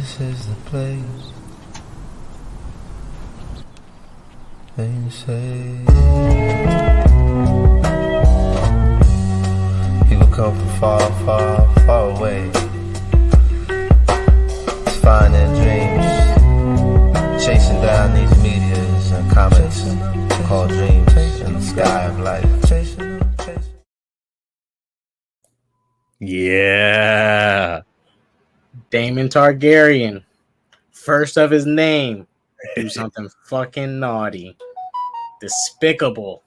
This is the place. And you say people come from far, far, far away to find their dreams, chasing down these meteors and comets called dreams in the sky of life. Yeah. Daemon Targaryen, first of his name, do something fucking naughty. Despicable.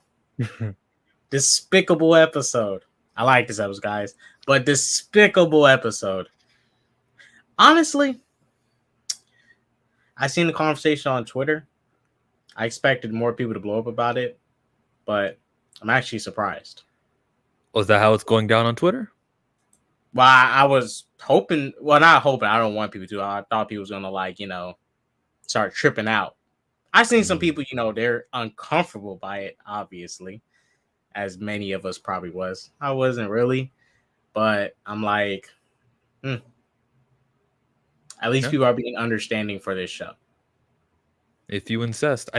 Despicable episode. I like this episode, guys, but despicable episode. Honestly, I seen the conversation on Twitter. I expected more people to blow up about it, but I'm actually surprised. Was that how it's going down on Twitter? Well, I was hoping. Well, not hoping. I don't want people to. I thought people was gonna start tripping out. I seen some people, they're uncomfortable by it. Obviously, as many of us probably was. I wasn't really, but I'm like, at least people are being understanding for this show. If you insist.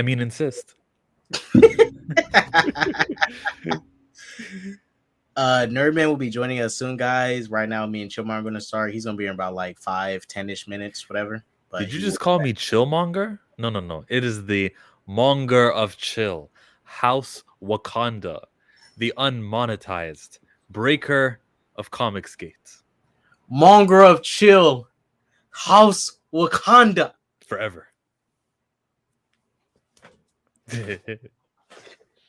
Nerdman will be joining us soon, guys. Right now, me and Chillmonger are going to start. He's going to be in about 5-10-ish minutes, whatever. But did you just call me Chillmonger? No. It is the Monger of Chill, House Wakanda, the unmonetized breaker of Comics Gate. Monger of Chill, House Wakanda. Forever.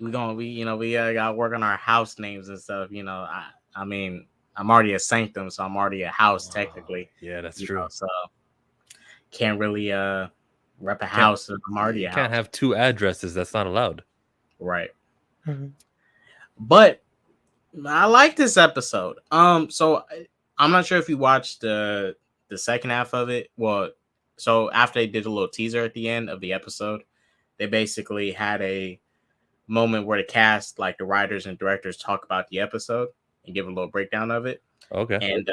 we gotta work on our house names and stuff. I mean, I'm already a Sanctum, so I'm already a house technically. Yeah, that's true. So can't really rep a house. I'm already a house. Can't have two addresses. That's not allowed. Right. But I like this episode. So I'm not sure if you watched the second half of it. Well, so after they did a little teaser at the end of the episode, they basically had a moment where the cast, like the writers and directors, talk about the episode and give a little breakdown of it. Okay.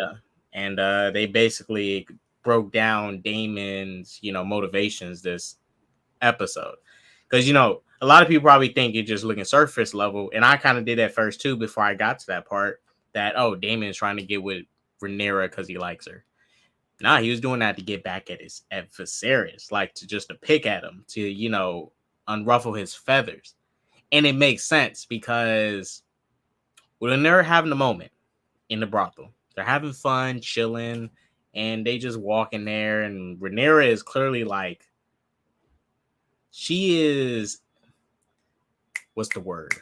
And they basically broke down Daemon's, motivations this episode. Because, a lot of people probably think you're just looking surface level. And I kind of did that first too before I got to that part that, Daemon's trying to get with Rhaenyra because he likes her. Nah, he was doing that to get back at Viserys, to pick at him, to, unruffle his feathers. And it makes sense because when they're having a moment in the brothel, they're having fun, chilling, and they just walk in there. And Rhaenyra is clearly she is, what's the word?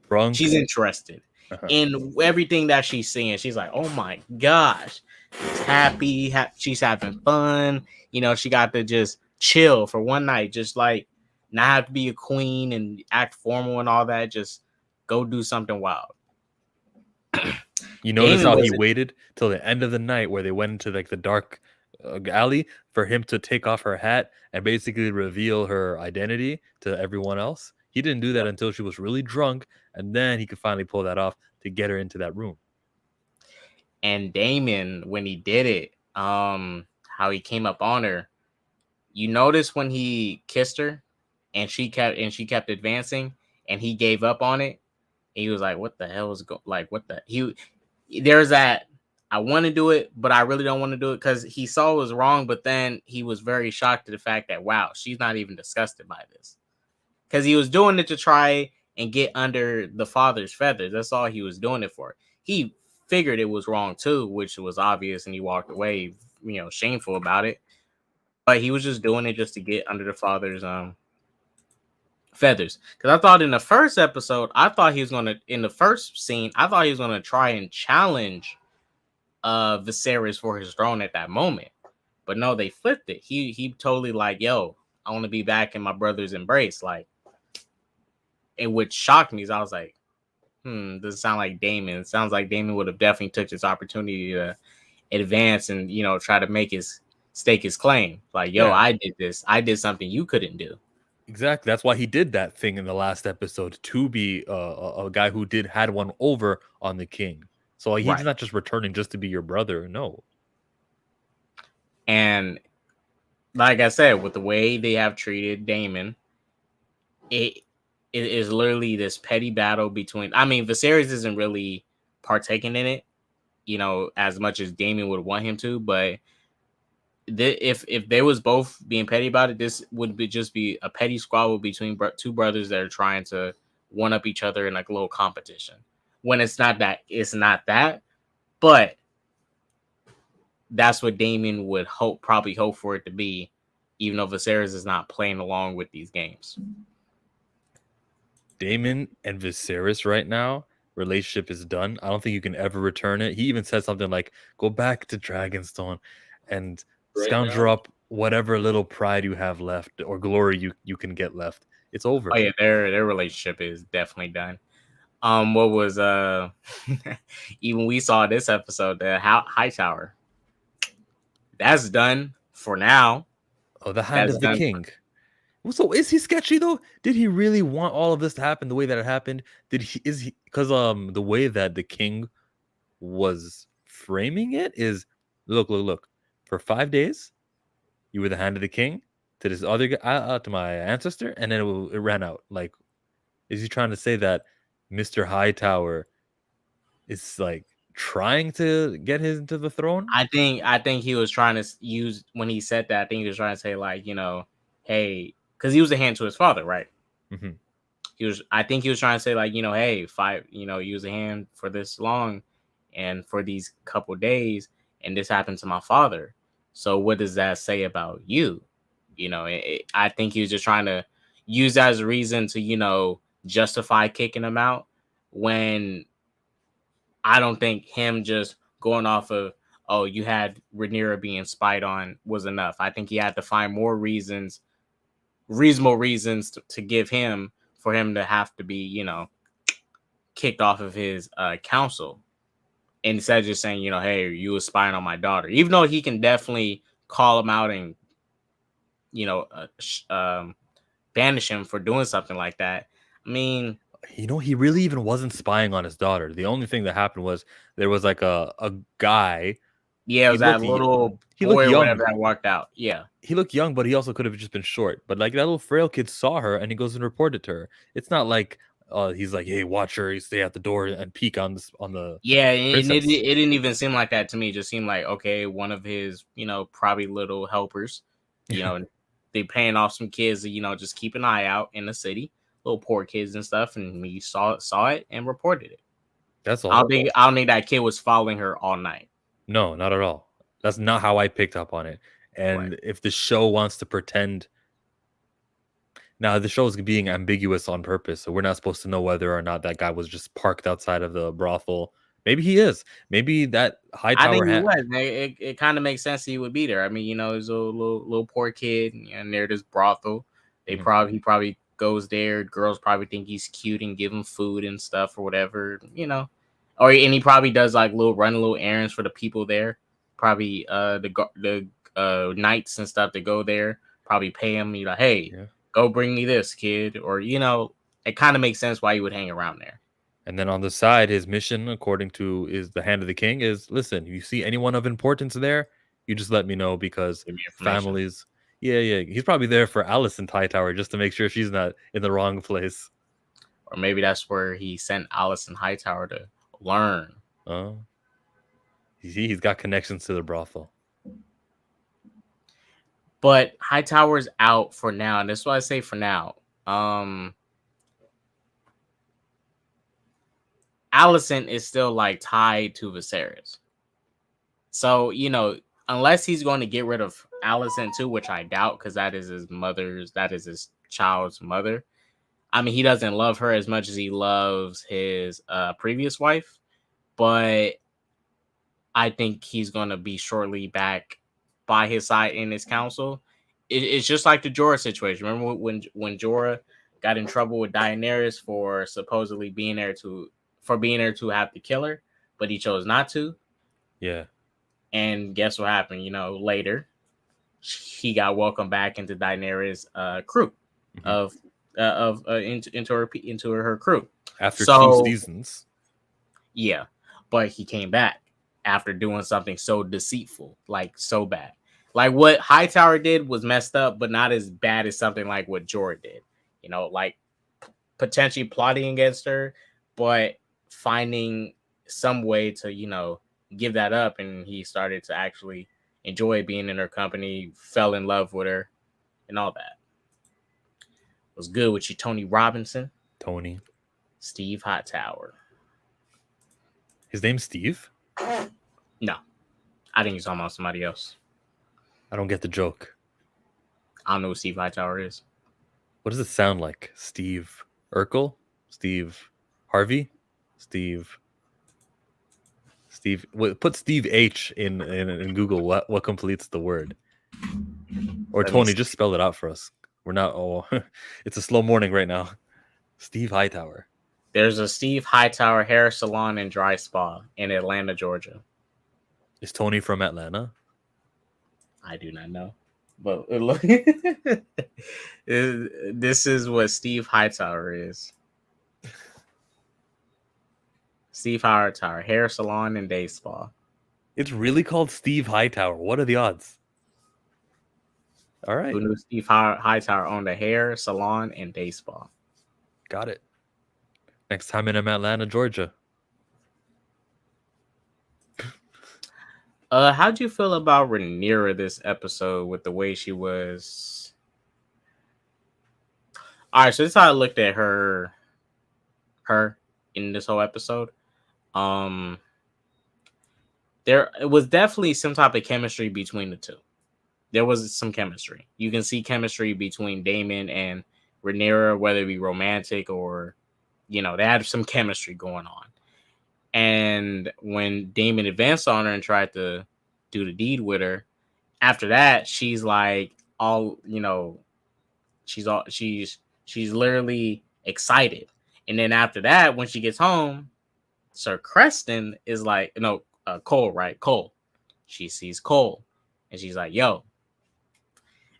Drunk. She's interested in everything that she's seeing. She's like, oh my gosh, she's happy. She's having fun. She got to just chill for one night, just not have to be a queen and act formal and all that. Just go do something wild. You notice how he waited till the end of the night where they went into the dark alley for him to take off her hat and basically reveal her identity to everyone else. He didn't do that until she was really drunk, and then he could finally pull that off to get her into that room. And Daemon, when he did it, how he came up on her, you notice when he kissed her and she kept advancing and he gave up on it. He was like, what the hell is there's that, I want to do it, but I really don't want to do it, because he saw it was wrong, but then he was very shocked at the fact that, wow, she's not even disgusted by this. Because he was doing it to try and get under the father's feathers. That's all he was doing it for. He figured it was wrong too, which was obvious, and he walked away, shameful about it. But he was just doing it just to get under the father's feathers. Because I thought in the first episode, in the first scene, I thought he was gonna try and challenge Viserys for his throne at that moment. But no, they flipped it. He totally yo, I want to be back in my brother's embrace. And which shocked me is I was like, doesn't sound like Daemon. It sounds like Daemon would have definitely took this opportunity to advance and, try to stake his claim. I did this. I did something you couldn't do. Exactly. That's why he did that thing in the last episode, to be a guy who had one over on the king. So he's not just returning just to be your brother. No. And like I said, with the way they have treated Daemon, it is literally this petty battle between. I mean, Viserys isn't really partaking in it, as much as Daemon would want him to. But if they was both being petty about it, this would just be a petty squabble between two brothers that are trying to one up each other in like a little competition. When it's not that, but that's what Daemon would probably hope for it to be, even though Viserys is not playing along with these games. Daemon and Viserys right now, relationship is done. I don't think you can ever return it. He even said something like, "Go back to Dragonstone and scoundrel up whatever little pride you have left or glory you can get left. It's over." Oh yeah, their relationship is definitely done. What was even we saw this episode, the Hightower. That's done for now. Oh, the Hand of the King. So is he sketchy though? Did he really want all of this to happen the way that it happened? Because the way that the king was framing it is look. For 5 days, you were the Hand of the King to this other guy, to my ancestor, and then it ran out. Like, is he trying to say that Mr. Hightower is like trying to get his into the throne? I think he was trying to use when he said that. I think he was trying to say like, hey, because he was a hand to his father, right? Mm-hmm. I think he was trying to say like, hey, he was a hand for this long, and for these couple days, and this happened to my father. So what does that say about you? I think he was just trying to use that as a reason to justify kicking him out, when I don't think him just going off of, oh, you had Rhaenyra being spied on was enough. I think he had to find more reasonable reasons to give him for him to have to be, kicked off of his council, instead of just saying, hey, you were spying on my daughter. Even though he can definitely call him out and, banish him for doing something like that. I mean, he really even wasn't spying on his daughter. The only thing that happened was there was like a guy. Yeah, it was that little boy or whatever that walked out. Yeah. He looked young, but he also could have just been short. But like that little frail kid saw her and he goes and reported to her. It's not like he's like, hey, watch her. You stay at the door and peek on the. Yeah, and it didn't even seem like that to me. It just seemed like, okay, one of his, probably little helpers, they paying off some kids to, just keep an eye out in the city, little poor kids and stuff, and he saw it and reported it. That's all. I don't think that kid was following her all night. No, not at all. That's not how I picked up on it. And right. If the show wants to pretend, now the show is being ambiguous on purpose, so we're not supposed to know whether or not that guy was just parked outside of the brothel. Maybe he is. Maybe that Hightower. I think he was. It kind of makes sense he would be there. I mean, he's a little poor kid, and near this brothel. He probably goes there. Girls probably think he's cute and give him food and stuff or whatever, and he probably does like run little errands for the people there. Probably the knights and stuff that go there probably pay him. Hey, go bring me this, kid, or it kind of makes sense why he would hang around there. And then on the side, his mission, according to is the Hand of the King, is listen. You see anyone of importance there, you just let me know, because families. Yeah. He's probably there for Alicent Hightower just to make sure she's not in the wrong place. Or maybe that's where he sent Alicent Hightower to learn. Oh. He's got connections to the brothel. But Hightower's out for now, and that's why I say for now. Alicent is still like tied to Viserys. So, unless he's going to get rid of Alicent too, which I doubt, because that is his child's mother. I mean, he doesn't love her as much as he loves his previous wife, but I think he's going to be shortly back by his side in his council. It's just like the Jorah situation. Remember when Jorah got in trouble with Daenerys for supposedly being there to have to kill her, but he chose not to. Yeah. And guess what happened? Later he got welcomed back into Daenerys' crew, into her crew after 2 seasons. Yeah, but he came back after doing something so deceitful, like so bad. Like what Hightower did was messed up, but not as bad as something like what Jorah did. You know, like potentially plotting against her, but finding some way to, you know, give that up, and he started to actually enjoy being in her company, fell in love with her, and all that. Was good with you, Tony Robinson. Tony. Steve Hightower. His name's Steve? No. I think he's talking about somebody else. I don't get the joke. I don't know who Steve Hightower is. What does it sound like? Steve Urkel? Steve Harvey? Steve. Put Steve H in Google. What completes the word? Or Tony, just spell it out for us. We're not. Oh, it's a slow morning right now. Steve Hightower. There's a Steve Hightower hair salon and dry spa in Atlanta, Georgia. Is Tony from Atlanta? I do not know. But look, this is what Steve Hightower is. Steve Hightower, hair salon and day spa. It's really called Steve Hightower. What are the odds? All right. Who knew Steve Hightower owned a hair salon and day spa? Got it. Next time I'm in Atlanta, Georgia. How'd you feel about Rhaenyra this episode with the way she was? All right, so this is how I looked at her in this whole episode. There was definitely some type of chemistry between the two. There was some chemistry. You can see chemistry between Daemon and Rhaenyra, whether it be romantic or, you know, they had some chemistry going on. And when Daemon advanced on her and tried to do the deed with her, after that, she's like all, you know, she's literally excited. And then after that, when she gets home, Sir Creston is like, no, Cole, right? Cole. She sees Cole and she's like, yo.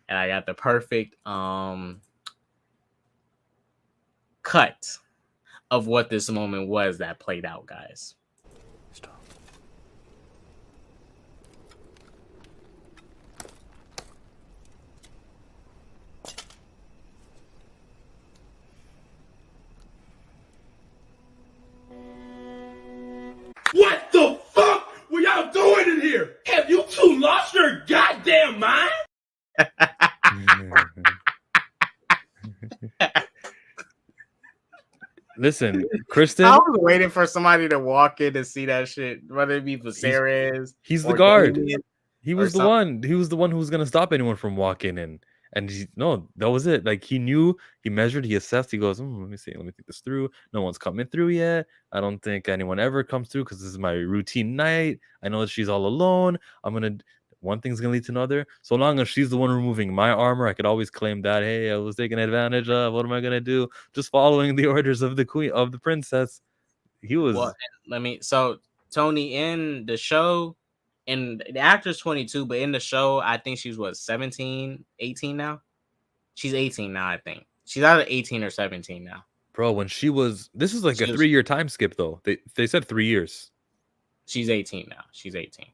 And I got the perfect cut of what this moment was that played out, guys. Stop. What the fuck were y'all doing in here? Have you two lost your goddamn mind? Listen, Kristen. I was waiting for somebody to walk in to see that shit, whether it be Viserys. He's the guard. He was the something. one. He was the one who was gonna stop anyone from walking in. And no, that was it. Like he knew, he measured, he assessed. He goes, let me see, let me think this through. No one's coming through yet. I don't think anyone ever comes through because this is my routine night. I know that she's all alone. One thing's gonna lead to another. So long as she's the one removing my armor, I could always claim that, hey, I was taken advantage of. What am I gonna do? Just following the orders of the queen, of the princess. He was. Well, so Tony, in the show, and the actor's 22, but in the show, I think she's 17, 18 now. She's 18 now, I think. She's either 18 or 17 now. Bro, when this is like a 3-year time skip though. They said 3 years. She's 18 now. She's 18.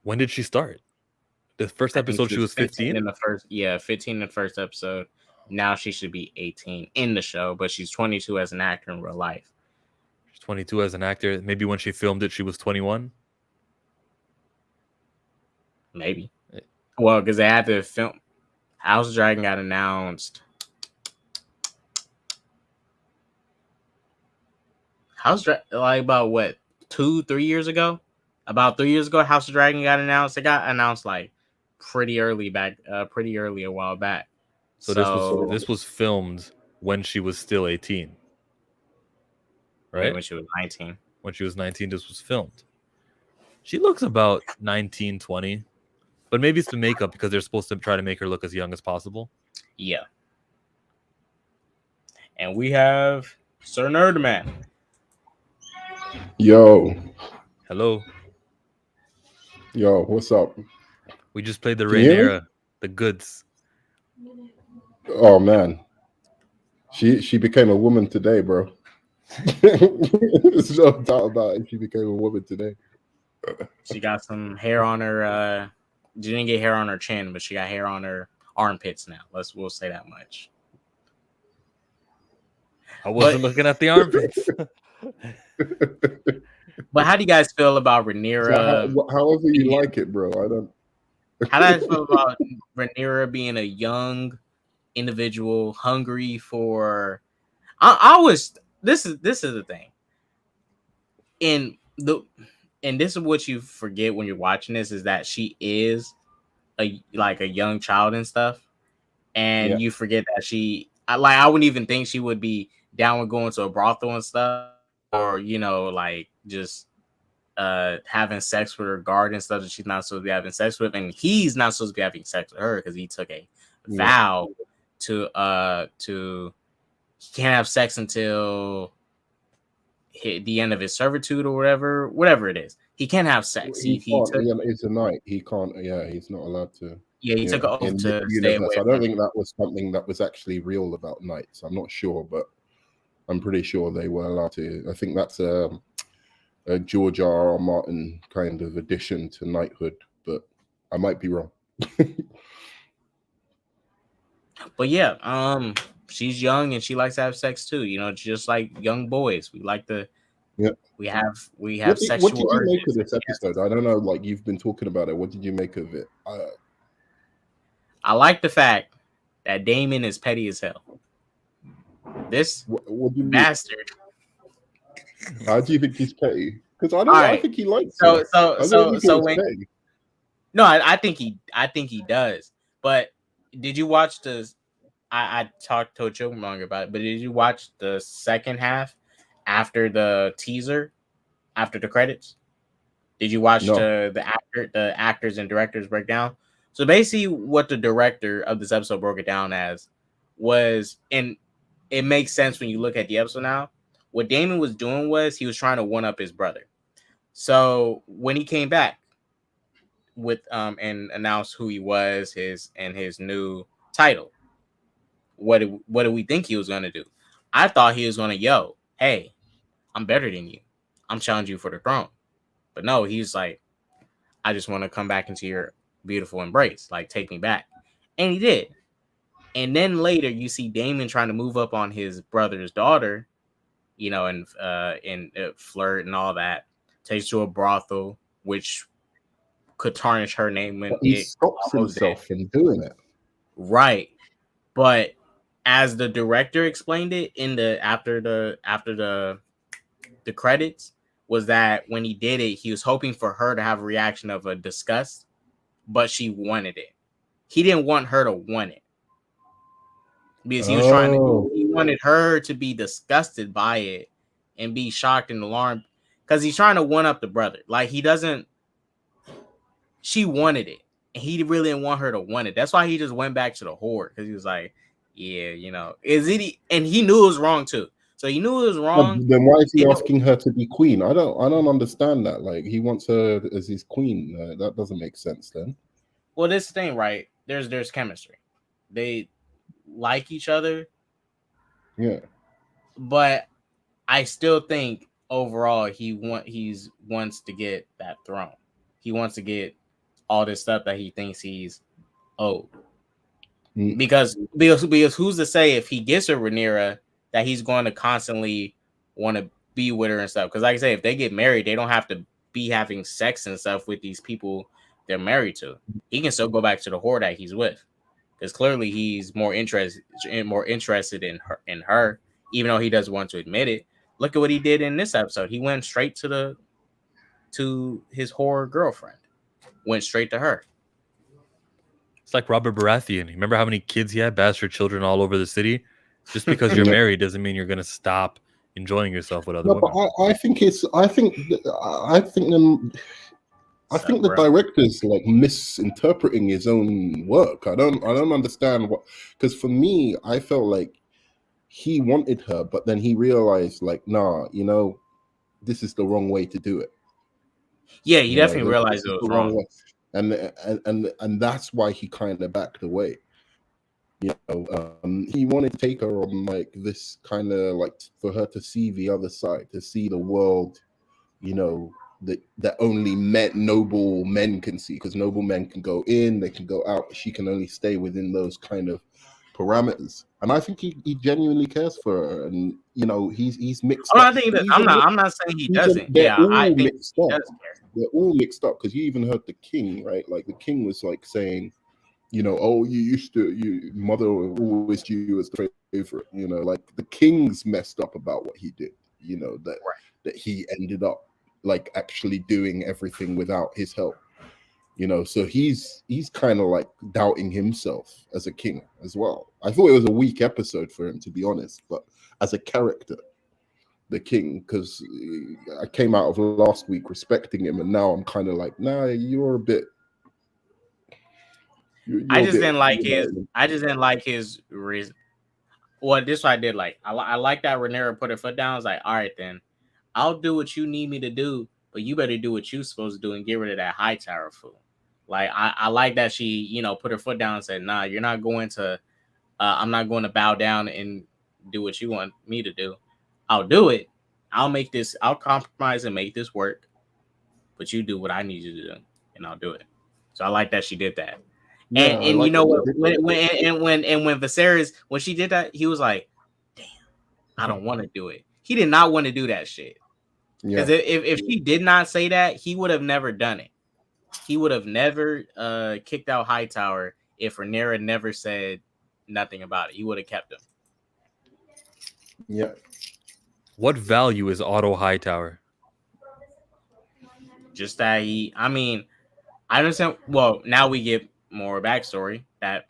When did she start? The first episode she was 15? 15 in the first episode. Now she should be 18 in the show, but she's 22 as an actor in real life. She's 22 as an actor. Maybe when she filmed it, she was 21. Maybe. Well, because they had to film. House of Dragon got announced. Like about what, 2-3 years ago? About 3 years ago, House of Dragon got announced. It got announced like pretty early a while back. So this was filmed when she was still 18. Right? When she was 19. When she was 19, this was filmed. She looks about 19, 20. But maybe it's the makeup because they're supposed to try to make her look as young as possible. Yeah. And we have Sir Nerdman. Yo, Hello. what's up? We just played the Can you hear me? Rhaenyra, the goods. Oh man, she became a woman today, bro. There's no doubt about it. She became a woman today. She got some hair on her She didn't get hair on her chin, but she got hair on her armpits now. We'll say that much. I wasn't looking at the armpits. But how do you guys feel about Rhaenyra? So however you like it, bro. I don't. How do you feel about Rhaenyra being a young individual, hungry for? I was. This is the thing. And this is what you forget when you're watching this is that she is a young child and stuff, and you forget that I wouldn't even think she would be down with going to a brothel and stuff, or like just having sex with her guard and stuff that she's not supposed to be having sex with, and he's not supposed to be having sex with her because he took a vow to he can't have sex until the end of his servitude or whatever it is. He can't have sex. It's a knight. He can't. Yeah, he's not allowed to. Yeah, he took an oath to stay away. I don't think that was something that was actually real about knights. I'm not sure, but I'm pretty sure they were allowed to. I think that's a George R.R. Martin kind of addition to knighthood, but I might be wrong. But yeah, she's young and she likes to have sex too. Just like young boys, we like to. Yeah, we have sexual. What did you make of this episode? I don't know. Like you've been talking about it. What did you make of it? I like the fact that Damon is petty as hell. This bastard. How do you think he's petty? Because I don't. Right. I think he likes. So when. No, I think he does. But did you watch the? I talked to Chillmonger about it, but did you watch the second half after the teaser, after the credits? Did you watch the actors and directors breakdown? So basically, what the director of this episode broke it down as was, and it makes sense when you look at the episode now. What Damon was doing was he was trying to one up his brother. So when he came back with and announced who he was, his new title, what did we think he was gonna do? I thought he was gonna hey, I'm better than you. I'm challenging you for the throne. But no, he's like, I just want to come back into your beautiful embrace, like take me back. And he did. And then later you see Damon trying to move up on his brother's daughter, and flirt and all that. Takes to a brothel, which could tarnish her name when he stops himself from doing it. Right. But as the director explained it in the after the credits, was that when he did it, he was hoping for her to have a reaction of a disgust, but she wanted it. He didn't want her to want it. Because he was he wanted her to be disgusted by it and be shocked and alarmed. Because he's trying to one up the brother. Like she wanted it. And he really didn't want her to want it. That's why he just went back to the horde. Because he was like, yeah, is it? And he knew it was wrong too. So he knew it was wrong. Then why is he asking her to be queen? I don't understand that. Like he wants her as his queen. That doesn't make sense then. Well, this thing, right? There's chemistry. They like each other. Yeah. But I still think overall he wants to get that throne. He wants to get all this stuff that he thinks he's owed. Because who's to say if he gets her Rhaenyra that he's going to constantly want to be with her and stuff? Because like I say, if they get married, they don't have to be having sex and stuff with these people they're married to. He can still go back to the whore that he's with, because clearly he's more interested in her, even though he doesn't want to admit it. Look at what he did in this episode. He went straight to his whore girlfriend. Went straight to her. It's like Robert Baratheon. Remember how many kids he had, bastard children all over the city? Just because you're married doesn't mean you're going to stop enjoying yourself with other women. But I think the director's like misinterpreting his own work. I don't understand what, because for me, I felt like he wanted her, but then he realized like, nah, this is the wrong way to do it. Yeah, he definitely realized it was wrong way. And that's why he kind of backed away. He wanted to take her on like this kind of like for her to see the other side, to see the world, that only noble men can see, because noble men can go in, they can go out. She can only stay within those kind of parameters. And I think he genuinely cares for her, and he's mixed Oh, up. I think that I'm not saying he doesn't. They're Yeah, I all think mixed he up. does care. They're all mixed up, because you even heard the king, right? Like the king was like saying, oh, you mother always knew you as the favorite. Like the king's messed up about what he did. That he ended up like actually doing everything without his help. So he's kind of like doubting himself as a king as well. I thought it was a weak episode for him, to be honest, but as a character, the king, because I came out of last week respecting him, and now I'm kind of like, nah, you're a bit. I just didn't like his. I just didn't like his reason. Well, this what I did like. I like that Rhaenyra put her foot down. I was like, all right, then I'll do what you need me to do, but you better do what you're supposed to do and get rid of that Hightower fool. Like I like that she, put her foot down and said, nah, you're not going to. I'm not going to bow down and do what you want me to do. I'll do it. I'll compromise and make this work, but you do what I need you to do, and I'll do it. So I like that she did that. Yeah, and you know what? When Viserys, when she did that, he was like, "Damn, I don't want to do it." He did not want to do that shit. Because if she did not say that, he would have never done it. He would have never kicked out Hightower if Rhaenyra never said nothing about it. He would have kept him. Yeah. What value is Otto Hightower? Just that I understand. Well, now we get more backstory that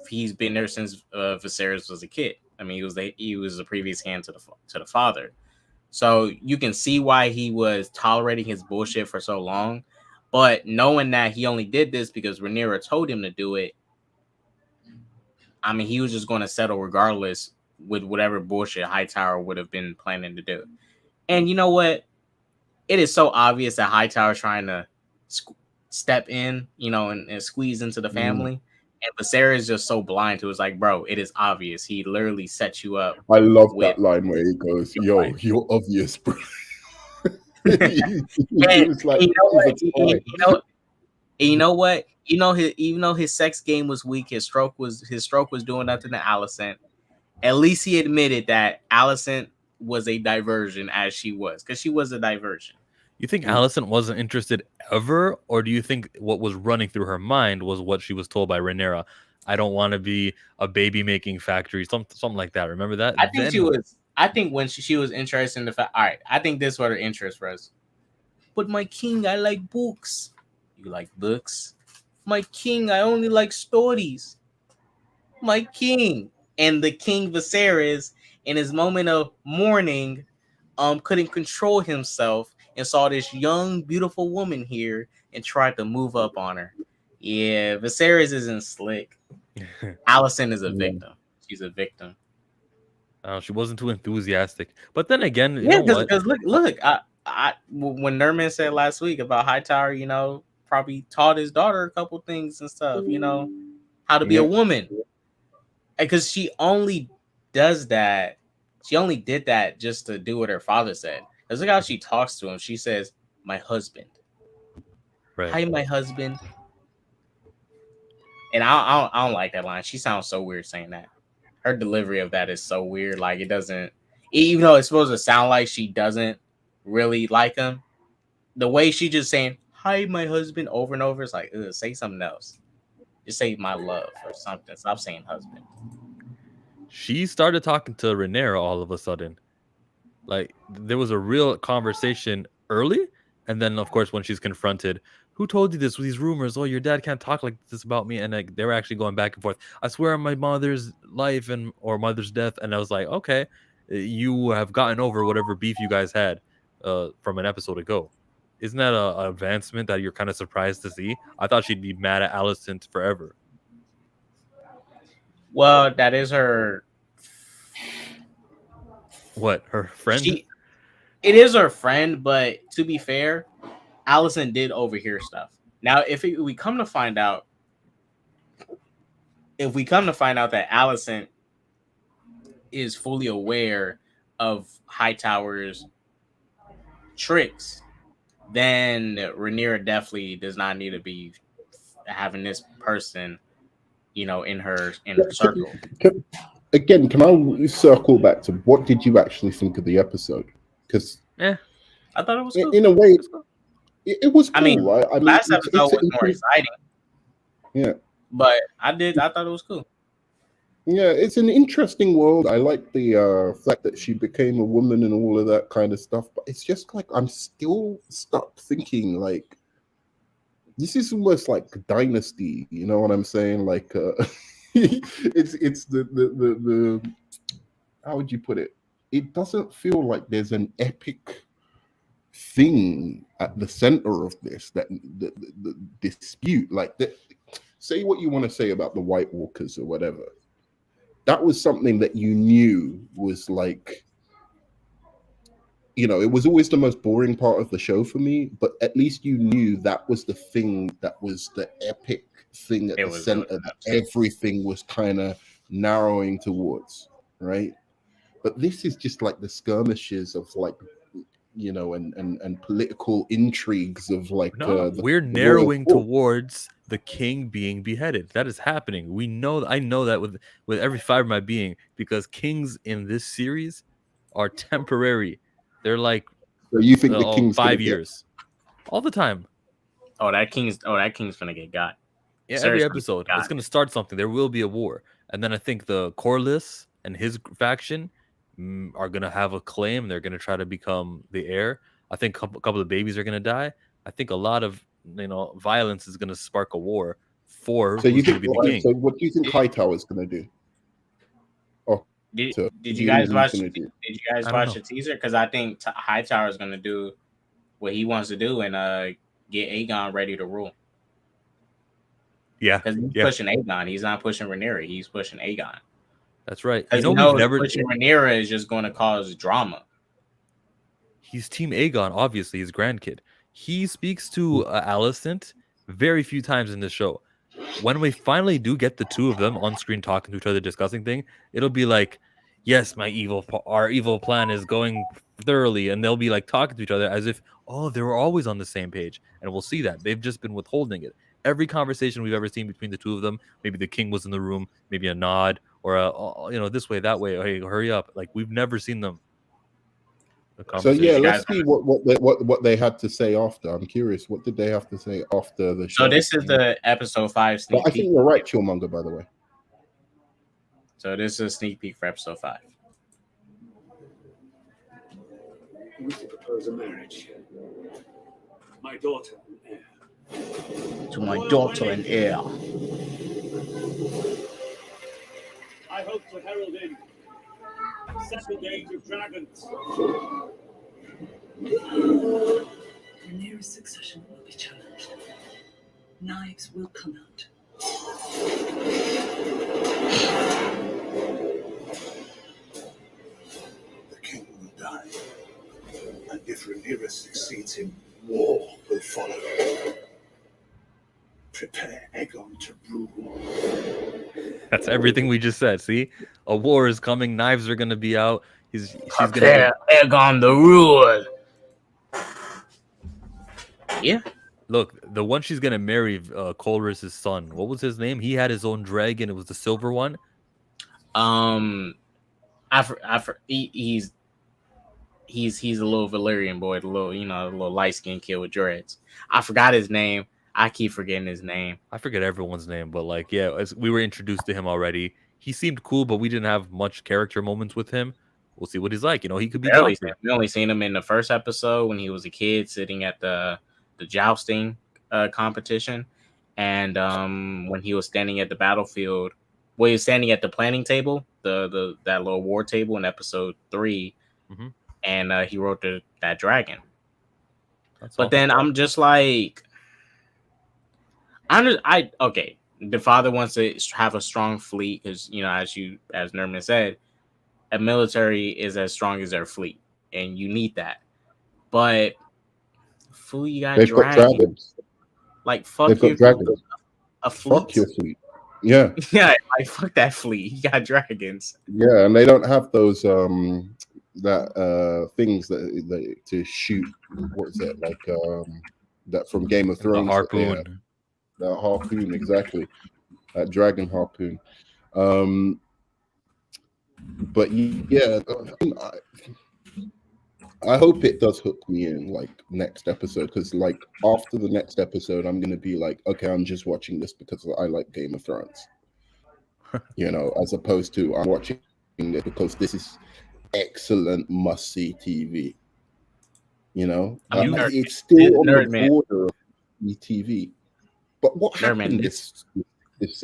he's been there since Viserys was a kid. I mean, he was the previous hand to the father, so you can see why he was tolerating his bullshit for so long. But knowing that he only did this because Rhaenyra told him to do it, I mean, he was just going to settle regardless with whatever bullshit Hightower would have been planning to do. And you know what? It is so obvious that Hightower's trying to step in, and squeeze into the family. And Viserys is just so blind to it. It's like, bro, it is obvious. He literally sets you up. I love that line where he goes, "Yo, you're obvious, bro." He was like, you know what? Even though his sex game was weak, his stroke was doing nothing to Alicent. At least he admitted that Alicent was a diversion, as she was, because she was a diversion. You think Alicent wasn't interested ever, or do you think what was running through her mind was what she was told by Rhaenyra? I don't want to be a baby making factory, something like that. Remember that? I think she was. I think when she was interested in the fact. All right, I think this was her interest was. But my king, I like books. You like books? My king, I only like stories. My king, and the King Viserys, in his moment of mourning, couldn't control himself and saw this young, beautiful woman here and tried to move up on her. Yeah, Viserys isn't slick. Alicent is a victim. She's a victim. She wasn't too enthusiastic. But then again, because look, I when Nerman said last week about Hightower, probably taught his daughter a couple things and stuff, how to be a woman. Because she only does that. She only did that just to do what her father said. Because look how she talks to him. She says, "My husband." Right. "Hi, my husband." And I don't like that line. She sounds so weird saying that. Her delivery of that is so weird. Like, it doesn't, even though it's supposed to sound like she doesn't really like him, the way she just saying, "Hi, my husband," over and over, it's like, say something else. Just say "my love" or something. Stop saying husband. She started talking to Rhaenyra all of a sudden. Like, there was a real conversation early, and then of course when she's confronted, "Who told you this? These rumors? Oh, your dad can't talk like this about me." And like, they were actually going back and forth. "I swear on my mother's life or mother's death." And I was like, okay, you have gotten over whatever beef you guys had from an episode ago. Isn't that an advancement that you're kind of surprised to see? I thought she'd be mad at Alicent forever. Well, that is her. What, her friend? It is her friend, but to be fair, Alicent did overhear stuff. Now, if we come to find out that Alicent is fully aware of Hightower's tricks, then Rhaenyra definitely does not need to be having this person, in her circle. Again, can I circle back to what did you actually think of the episode? Because I thought it was cool. In a way, it was cool. I mean, right? last episode was more exciting. Yeah, but I thought it was cool. Yeah, it's an interesting world. I like the fact that she became a woman and all of that kind of stuff. But it's just like I'm still stuck thinking like this is almost like Dynasty. You know what I'm saying? Like it's the how would you put it? It doesn't feel like there's an epic thing at the center of this that the dispute. Like say what you want to say about the White Walkers or whatever. That was something that you knew was like, it was always the most boring part of the show for me, but at least you knew that was the thing that was the epic thing at the center that everything was kind of narrowing towards, right? But this is just like the skirmishes of like, and political intrigues of like. We're narrowing towards the king being beheaded. That is happening. I know that with every fiber of my being, because kings in this series are temporary. They're like, so you think the king's 5 years, all the time. That king's gonna get got. Yeah, every episode it's gonna start something. There will be a war, and then I think the Corlys and his faction are gonna have a claim. They're gonna try to become the heir. I think a couple of babies are gonna die. I think a lot of violence is gonna spark a war for who's gonna be the king. So what do you think Hightower is gonna do? Did you guys watch? Did you guys watch the teaser? Because I think Hightower is gonna do what he wants to do and get Aegon ready to rule. Yeah, because he's pushing Aegon. He's not pushing Rhaenyra. He's pushing Aegon. That's right. We've never pushing Rhaenyra is just going to cause drama. He's Team Aegon, obviously, his grandkid. He speaks to Alicent very few times in this show. When we finally do get the two of them on screen talking to each other, discussing things, it'll be like, yes, our evil plan is going thoroughly, and they'll be like talking to each other as if, they were always on the same page. And we'll see that. They've just been withholding it. Every conversation we've ever seen between the two of them, maybe the king was in the room, maybe a nod, or this way, that way, hey, hurry up. Like, we've never seen them. So yeah, let's see what they had to say after. I'm curious, what did they have to say after the show? So this is the episode 5 sneak peek. I think you're right, Chillmonger, by the way. So this is a sneak peek for episode 5. I wish to propose a marriage. My daughter and heir. To my daughter and heir. I hope to herald in second age of dragons. Rhaenyra's succession will be challenged. Knives will come out. The king will die. And if Rhaenyra succeeds him, war will follow. Prepare Aegon to rule. That's everything we just said. See, a war is coming. Knives are going to be out. She's going to Aegon the rule. Yeah. Look, the one she's going to marry, Corlys' son. What was his name? He had his own dragon. It was the silver one. He's a little Valyrian boy, a little light skinned kid with dreads. I forgot his name. I keep forgetting his name. I forget everyone's name, but we were introduced to him already. He seemed cool, but we didn't have much character moments with him. We'll see what he's like. He could be. We only seen him in the first episode when he was a kid sitting at the jousting competition, and when he was standing at the battlefield. Well, he was standing at the planning table, that little war table in episode 3, and he wrote that dragon. Then I'm just like. Okay. The father wants to have a strong fleet because as Nerman said, a military is as strong as their fleet, and you need that. But you got dragons. Like fuck They've got dragons. A fleet. Fuck your fleet. Yeah. Yeah, like fuck that fleet. You got dragons. Yeah, and they don't have those things that to shoot. What is it like? That from Game of The Thrones. harpoon. The harpoon, exactly. That dragon harpoon. But yeah, I hope it does hook me in like next episode, because like after the next episode, I'm gonna be like, okay, I'm just watching this because I like Game of Thrones, as opposed to I'm watching this because this is excellent must-see TV. It's still on the border of TV. But what happened this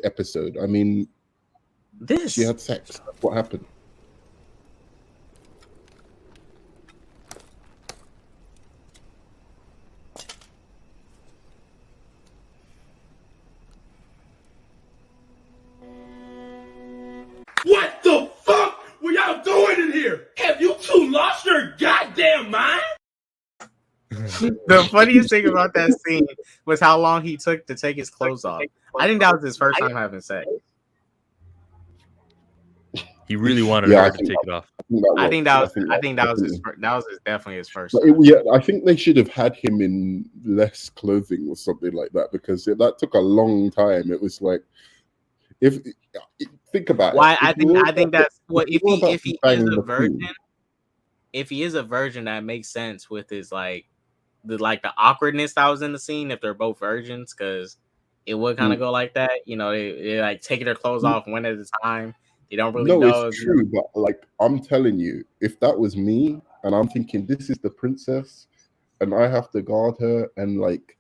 episode? I mean, she had sex. What happened? What the fuck were y'all doing in here? Have you two lost your goddamn mind? The funniest thing about that scene was how long he took to take his clothes off. I think that was his first time having sex. He really wanted her to take it off. I think that was definitely his first. Yeah, I think they should have had him in less clothing or something like that, because that took a long time. It was like, think about it. I think that's what if he is a virgin. If he is a virgin, that makes sense with his the awkwardness that was in the scene. If they're both virgins, because it would kind of go like that. They like taking their clothes off one at a time. They don't really know. No, it's true, but like I'm telling you, if that was me and I'm thinking this is the princess and I have to guard her, and like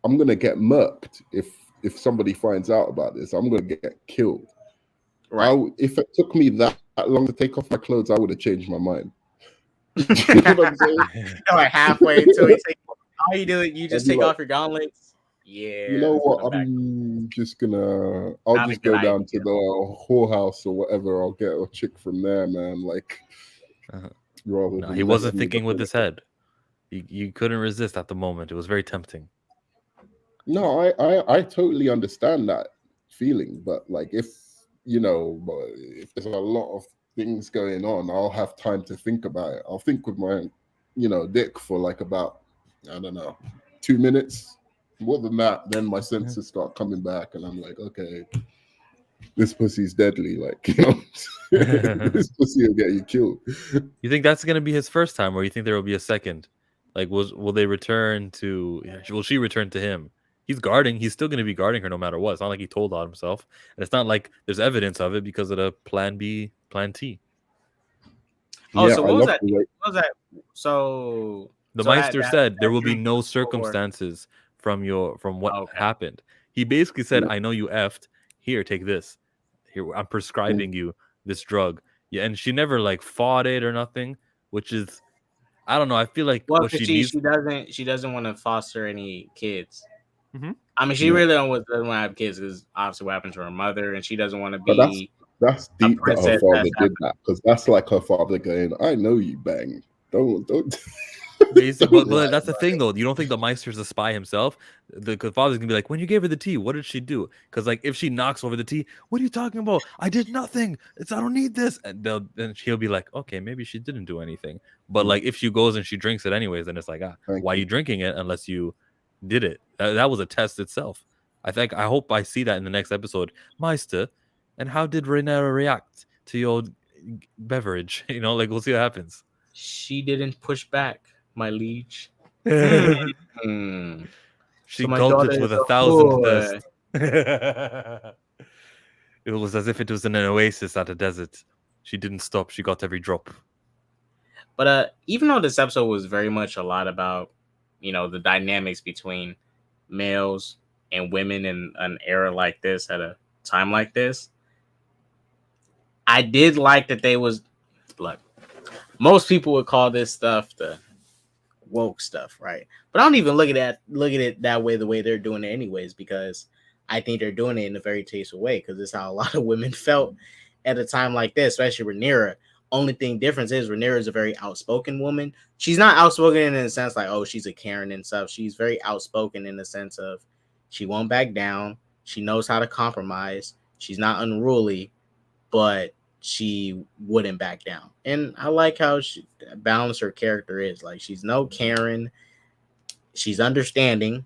I'm gonna get murked if somebody finds out about this, I'm gonna get killed. Right. If it took me that long to take off my clothes, I would have changed my mind. You know what I'm saying? Like halfway until he take all you do is you just take off your gauntlets. Yeah. You know what? I'll just go down to the whorehouse or whatever. I'll get a chick from there, man. Like, he wasn't thinking with his head. You couldn't resist at the moment. It was very tempting. No, I totally understand that feeling, but like if there's a lot of things going on, I'll have time to think about it. I'll think with my dick for like about, I don't know, 2 minutes. More than that, then my senses start coming back, and I'm like, okay, this pussy's deadly. Like, this pussy will get you killed. You think that's gonna be his first time, or you think there will be a second? Like, will they return to? Will she return to him? He's guarding. He's still gonna be guarding her no matter what. It's not like he told on himself, and it's not like there's evidence of it because of the Plan B, Plan T. Oh, yeah, so what was that? What was that? So the Meister said there will be no circumstances from what happened. He basically said, I know you effed. Here, take this. Here, I'm prescribing you this drug. Yeah, and she never like fought it or nothing, which is, I don't know. I feel like she doesn't want to foster any kids. Mm-hmm. I mean, she really doesn't want to have kids because obviously what happened to her mother, and she doesn't want to be. That's deep that her father did that, because that's like her father going, I know you bang. Don't. But that's the thing, though. You don't think the Meister's a spy himself? The father's gonna be like, when you gave her the tea, what did she do? Because like, if she knocks over the tea, what are you talking about? I did nothing. I don't need this. And then she'll be like, okay, maybe she didn't do anything. But like, if she goes and she drinks it anyways, then it's like, why are you drinking it unless you did it? That was a test itself. I hope I see that in the next episode, Meister. And how did Rhaenyra react to your beverage? Like, we'll see what happens. She didn't push back, my liege. She gulped it with 1,000 thirst. It was as if it was in an oasis at a desert. She didn't stop. She got every drop. But even though this episode was very much a lot about, the dynamics between males and women in an era like this, at a time like this, I did like that look, most people would call this stuff the woke stuff, right? But I don't even look at it that way, the way they're doing it anyways, because I think they're doing it in a very tasteful way, because it's how a lot of women felt at a time like this, especially Rhaenyra. Only thing difference is Rhaenyra is a very outspoken woman. She's not outspoken in the sense like, oh, she's a Karen and stuff. She's very outspoken in the sense of she won't back down. She knows how to compromise. She's not unruly, but she wouldn't back down. And I like how she balanced her character is. Like, she's no Karen, she's understanding,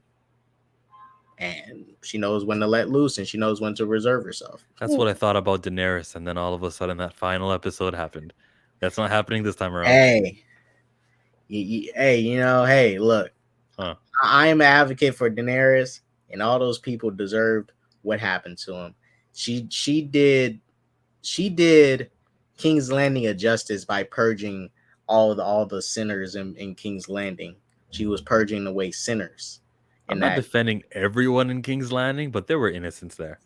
and she knows when to let loose, and she knows when to reserve herself. That's what I thought about Daenerys, and then all of a sudden that final episode happened. That's not happening this time around. Hey, hey, look, I am an advocate for Daenerys, and all those people deserved what happened to him. She did King's Landing a justice by purging all the sinners in King's Landing. She was purging away sinners. I'm not defending everyone in King's Landing, but there were innocents there.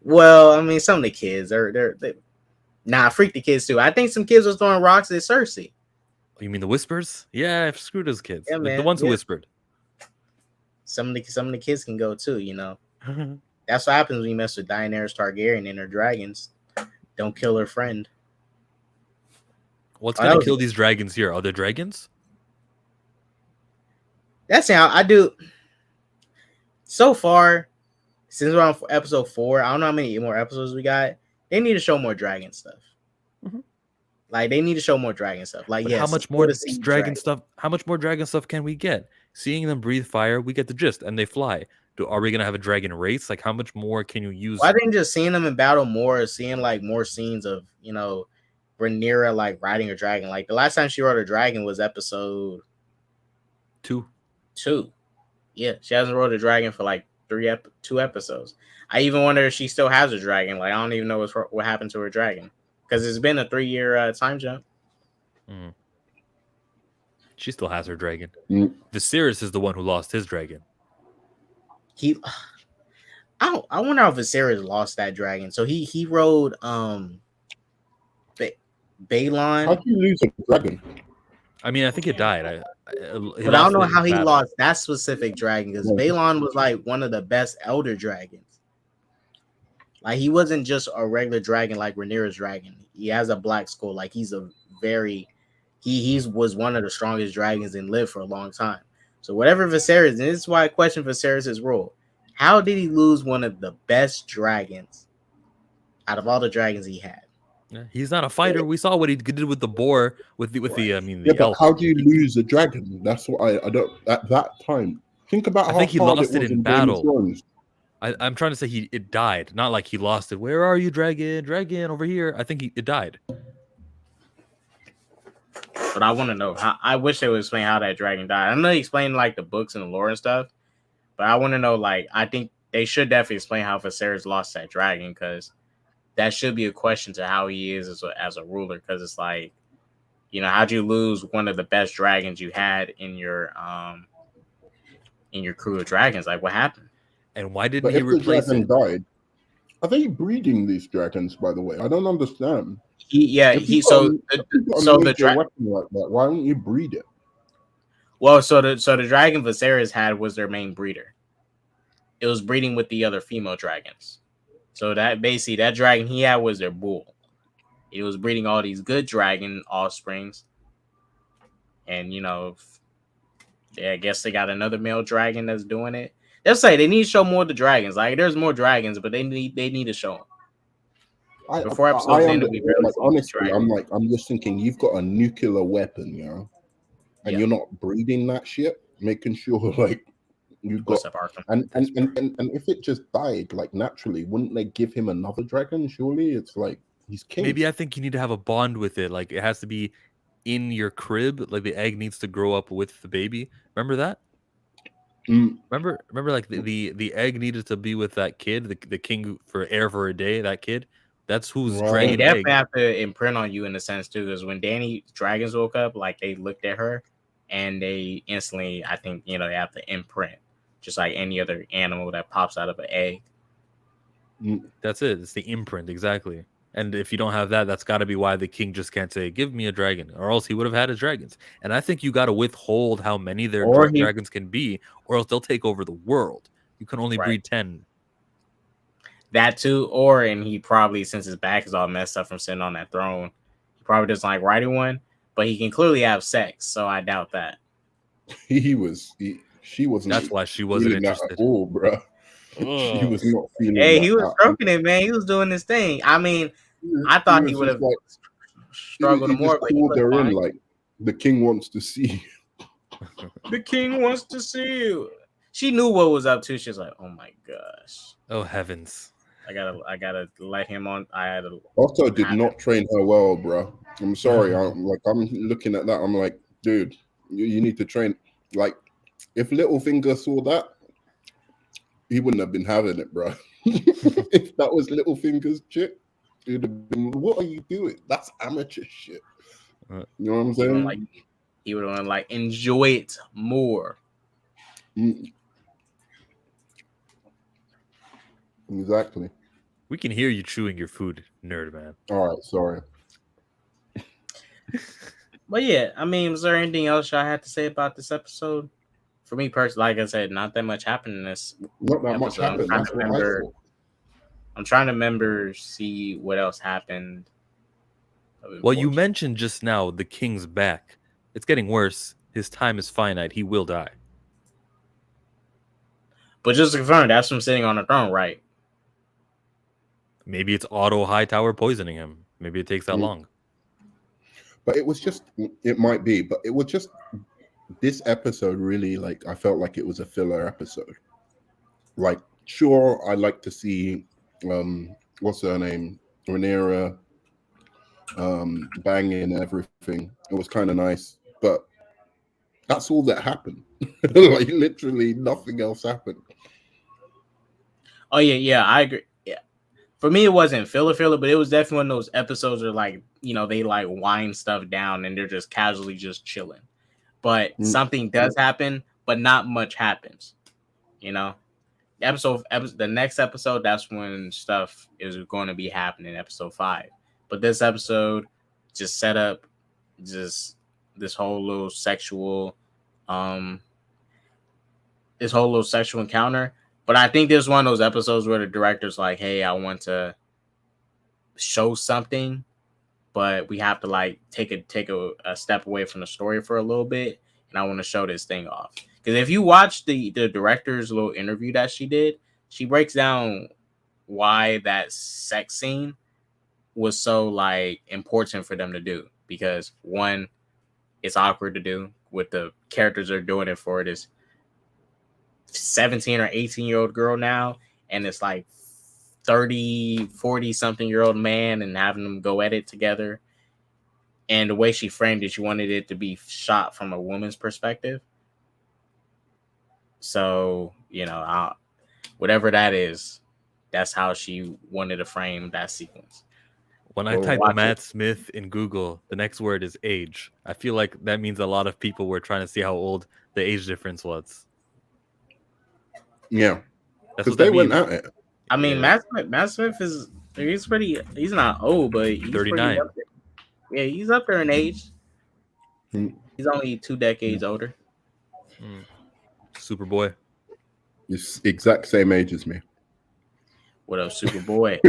Well, I mean, some of the kids freak the kids too. I think some kids was throwing rocks at Cersei. You mean the whispers? Yeah, screw those kids. Yeah, the ones who whispered. Some of the kids can go too, you know. That's what happens when you mess with Daenerys Targaryen and her dragons. Don't kill her friend. What's gonna kill these dragons here? Are there dragons? That's how I do. So far, since we're on episode 4, I don't know how many more episodes we got. They need to show more dragon stuff. Like, they need to show more dragon stuff. Like, yes, how much more dragon stuff? How much more dragon stuff can we get? Seeing them breathe fire, we get the gist, and they fly. Are we gonna have a dragon race? Like, how much more can you use? Well, I think just seeing them in battle more, seeing like more scenes of, you know, Rhaenyra like riding a dragon. Like, the last time she rode a dragon was episode 2. Yeah, she hasn't rode a dragon for like 2 episodes. I even wonder if she still has a dragon. Like, I don't even know what happened to her dragon, because it's been a 3-year time jump. She still has her dragon. Viserys is the one who lost his dragon. I wonder how Viserys lost that dragon. So he rode Balon. How do you lose a dragon? I mean, I think it died. But I don't know how he lost that specific dragon, because Balon was like one of the best elder dragons. Like, he wasn't just a regular dragon like Rhaenyra's dragon. He has a black skull. Like, he's a very he was one of the strongest dragons and lived for a long time. So whatever Viserys, and this is why I question Viserys' role. How did he lose one of the best dragons out of all the dragons he had? Yeah, he's not a fighter. We saw what he did with the boar, with the but elf. How do you lose a dragon? That's what I don't at that time. Think about how I think he hard lost it in battle. I'm trying to say it died, not like he lost it. Where are you, dragon? Dragon over here. I think it died. But I want to know. I wish they would explain how that dragon died. I know they explain like the books and the lore and stuff, but I want to know. Like, I think they should definitely explain how Viserys lost that dragon, because that should be a question to how he is as a ruler. Because it's like, you know, how'd you lose one of the best dragons you had in your crew of dragons? Like, what happened? And why didn't he replace it? Died. Are they breeding these dragons? By the way, I don't understand. The dragon like that. Why don't you breed it? Well, so the dragon Viserys had was their main breeder. It was breeding with the other female dragons. So that basically that dragon he had was their bull. It was breeding all these good dragon offsprings, and you know, I guess they got another male dragon that's doing it. They'll say they need to show more of the dragons. Like, there's more dragons, but they need to show them. Before episodes end, honestly, I'm just thinking, you've got a nuclear weapon, you know, and you're not breeding that shit, making sure like you've got and if it just died like naturally, wouldn't they give him another dragon? Surely it's like he's king. Maybe I think you need to have a bond with it. Like, it has to be in your crib. Like, the egg needs to grow up with the baby. Remember that? Remember, like the egg needed to be with that kid, the king for a day. That kid. That's who's dragon. They definitely have to imprint on you in a sense too, because when Dany's dragons woke up, like, they looked at her and they instantly, I think, you know, they have to imprint, just like any other animal that pops out of an egg. That's it. It's the imprint, exactly. And if you don't have that, that's got to be why the king just can't say, "Give me a dragon," or else he would have had his dragons. And I think you got to withhold how many their dragons can be, or else they'll take over the world. You can only breed 10. That too, and he probably, since his back is all messed up from sitting on that throne, he probably doesn't like riding one, but he can clearly have sex, so I doubt that. She wasn't. That's why she wasn't interested. At all, bro. He was not feeling Hey, that. he was stroking it, man. He was doing his thing. I mean, I He thought he was would just have like struggled he more, just but he called was her in fine. like the king wants to see. The king wants to see you. She knew what was up too. She was like, "Oh my gosh, Oh heavens! I gotta let him on." I had to Also, did have him. not train her well, bro. I'm sorry. I'm looking at that. I'm like, dude, you need to train. Like, if Littlefinger saw that, he wouldn't have been having it, bro. If that was Littlefinger's chick, he'd have been, what are you doing? That's amateur shit. You know what I'm saying? He would have like enjoy it more. Exactly. We can hear you chewing your food, nerd man. All right, sorry. But yeah, I mean, was there anything else y'all had to say about this episode? For me personally, like I said, not that much happened in this. Not that much happened. That's what I thought. I'm trying to remember, see what else happened. Well, you mentioned just now the king's back. It's getting worse. His time is finite. He will die. But just to confirm, that's from sitting on the throne, right? Maybe it's Otto Hightower poisoning him. Maybe it takes that long. But it was just, it might be, but it was just, this episode really, like, I felt like it was a filler episode. Like, sure, I like to see, what's her name? Rhaenyra, banging everything. It was kind of nice, but that's all that happened. Like, literally nothing else happened. Oh, yeah, I agree. Yeah. For me, it wasn't filler, but it was definitely one of those episodes where, like, you know, they, like, wind stuff down and they're just casually just chilling. But something does happen, but not much happens, you know? The next episode, that's when stuff is going to be happening, episode 5. But this episode just set up just this whole little sexual encounter. But I think there's one of those episodes where the director's like, hey, I want to show something, but we have to like take a step away from the story for a little bit, and I want to show this thing off. Because if you watch the director's little interview that she did, she breaks down why that sex scene was so like important for them to do. Because one, it's awkward to do with the characters are doing it for this 17 or 18-year-old girl now, and it's like 30, 40 something year old man, and having them go at it together. And the way she framed it, she wanted it to be shot from a woman's perspective. So, you know, whatever that is, that's how she wanted to frame that sequence. When I type Matt Smith in Google, the next word is age. I feel like that means a lot of people were trying to see how old the age difference was. Yeah, because they went at it. I mean, Matt Smith he's not old, but he's 39. Up there. Yeah, he's up there in age. He's only 2 decades older. Superboy. He's exact same age as me. What up, Superboy?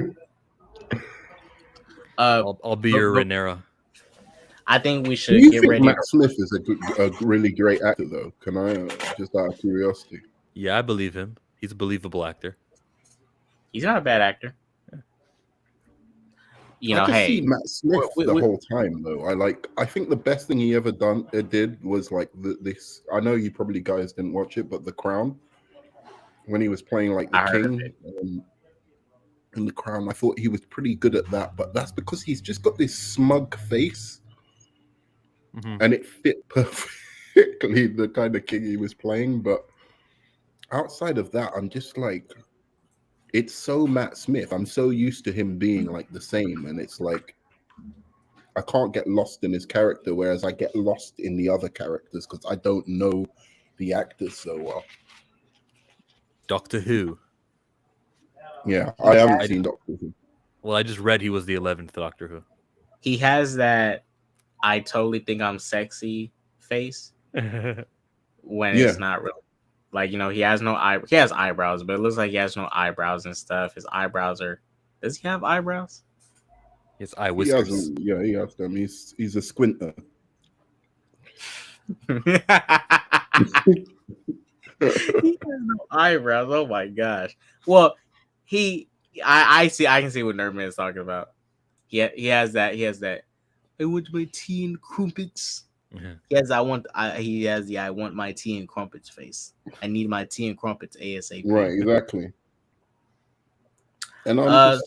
I'll be your Rhaenyra. I think we should get ready. Matt Smith is a really great actor, though. Can I just out of curiosity? Yeah, I believe him. He's a believable actor. He's not a bad actor. Yeah. You know, I see Matt Smith the whole time, though. I think the best thing he ever did was like this. I know you probably guys didn't watch it, but The Crown, when he was playing like the king in The Crown, I thought he was pretty good at that. But that's because he's just got this smug face, and it fit perfectly the kind of king he was playing. But outside of that, I'm just like, it's so Matt Smith. I'm so used to him being like the same, and it's like I can't get lost in his character, whereas I get lost in the other characters because I don't know the actors so well. Doctor Who. Yeah, I haven't seen Doctor Who. Well, I just read he was the 11th Doctor Who. He has that I totally think I'm sexy face when it's not real. Like, you know, he has eyebrows, but it looks like he has no eyebrows and stuff. His eyebrows are... Does he have eyebrows? His eye whiskers. He has them. He's a squinter. He has no eyebrows. Oh my gosh. Well, I can see what Nerdman is talking about. He has that. I want my tea and crumpets. Yeah. He has the I want my tea and crumpets face. I need my tea and crumpets ASAP. Right, exactly. And I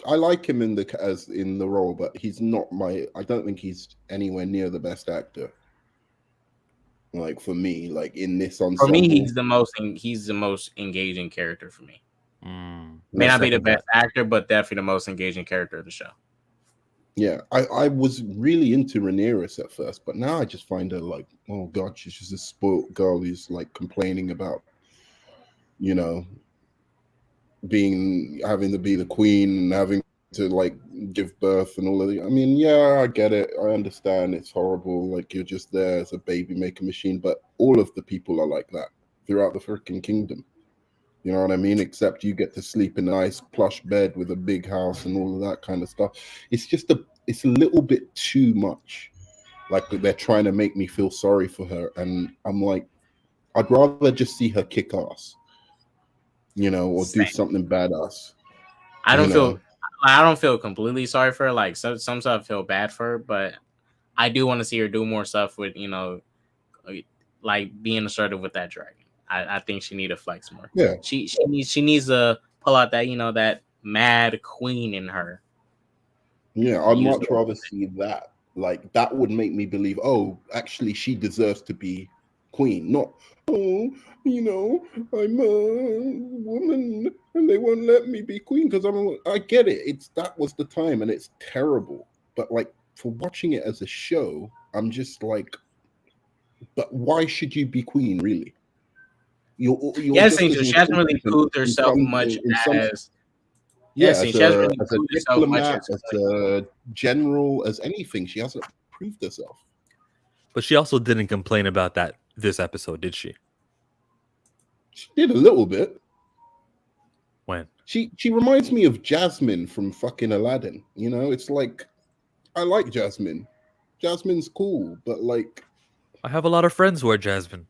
like him in the role, but he's not I don't think he's anywhere near the best actor. Like for me, like in this ensemble. For me, he's the most engaging character for me. May not be the best actor, but definitely the most engaging character of the show. Yeah, I was really into Rhaenyra at first, but now I just find her like, oh god, she's just a spoiled girl who's like complaining about, you know, having to be the queen and having to like give birth and all of the. I mean, yeah, I get it. I understand it's horrible. Like you're just there as a baby maker machine, but all of the people are like that throughout the freaking kingdom. You know what I mean? Except you get to sleep in a nice plush bed with a big house and all of that kind of stuff. It's a little bit too much. Like they're trying to make me feel sorry for her. And I'm like, I'd rather just see her kick ass, you know, or do something badass. I don't feel completely sorry for her. Like some stuff I feel bad for her, but I do want to see her do more stuff with, you know, like being assertive with that dragon. I think she need to flex more. Yeah, she needs to pull out that, you know, that mad queen in her. Yeah, I'd much rather see that. Like that would make me believe, oh, actually she deserves to be queen, not oh, you know, I'm a woman and they won't let me be queen because I get it. That was the time and it's terrible. But like for watching it as a show, I'm just like, but why should you be queen really? You're yes, Angel, she hasn't really proved herself much as. Yes, as a diplomat, as a general, as anything. She hasn't proved herself. But she also didn't complain about this episode, did she? She did a little bit. When? She reminds me of Jasmine from fucking Aladdin. You know, it's like, I like Jasmine. Jasmine's cool, but like... I have a lot of friends who are Jasmine.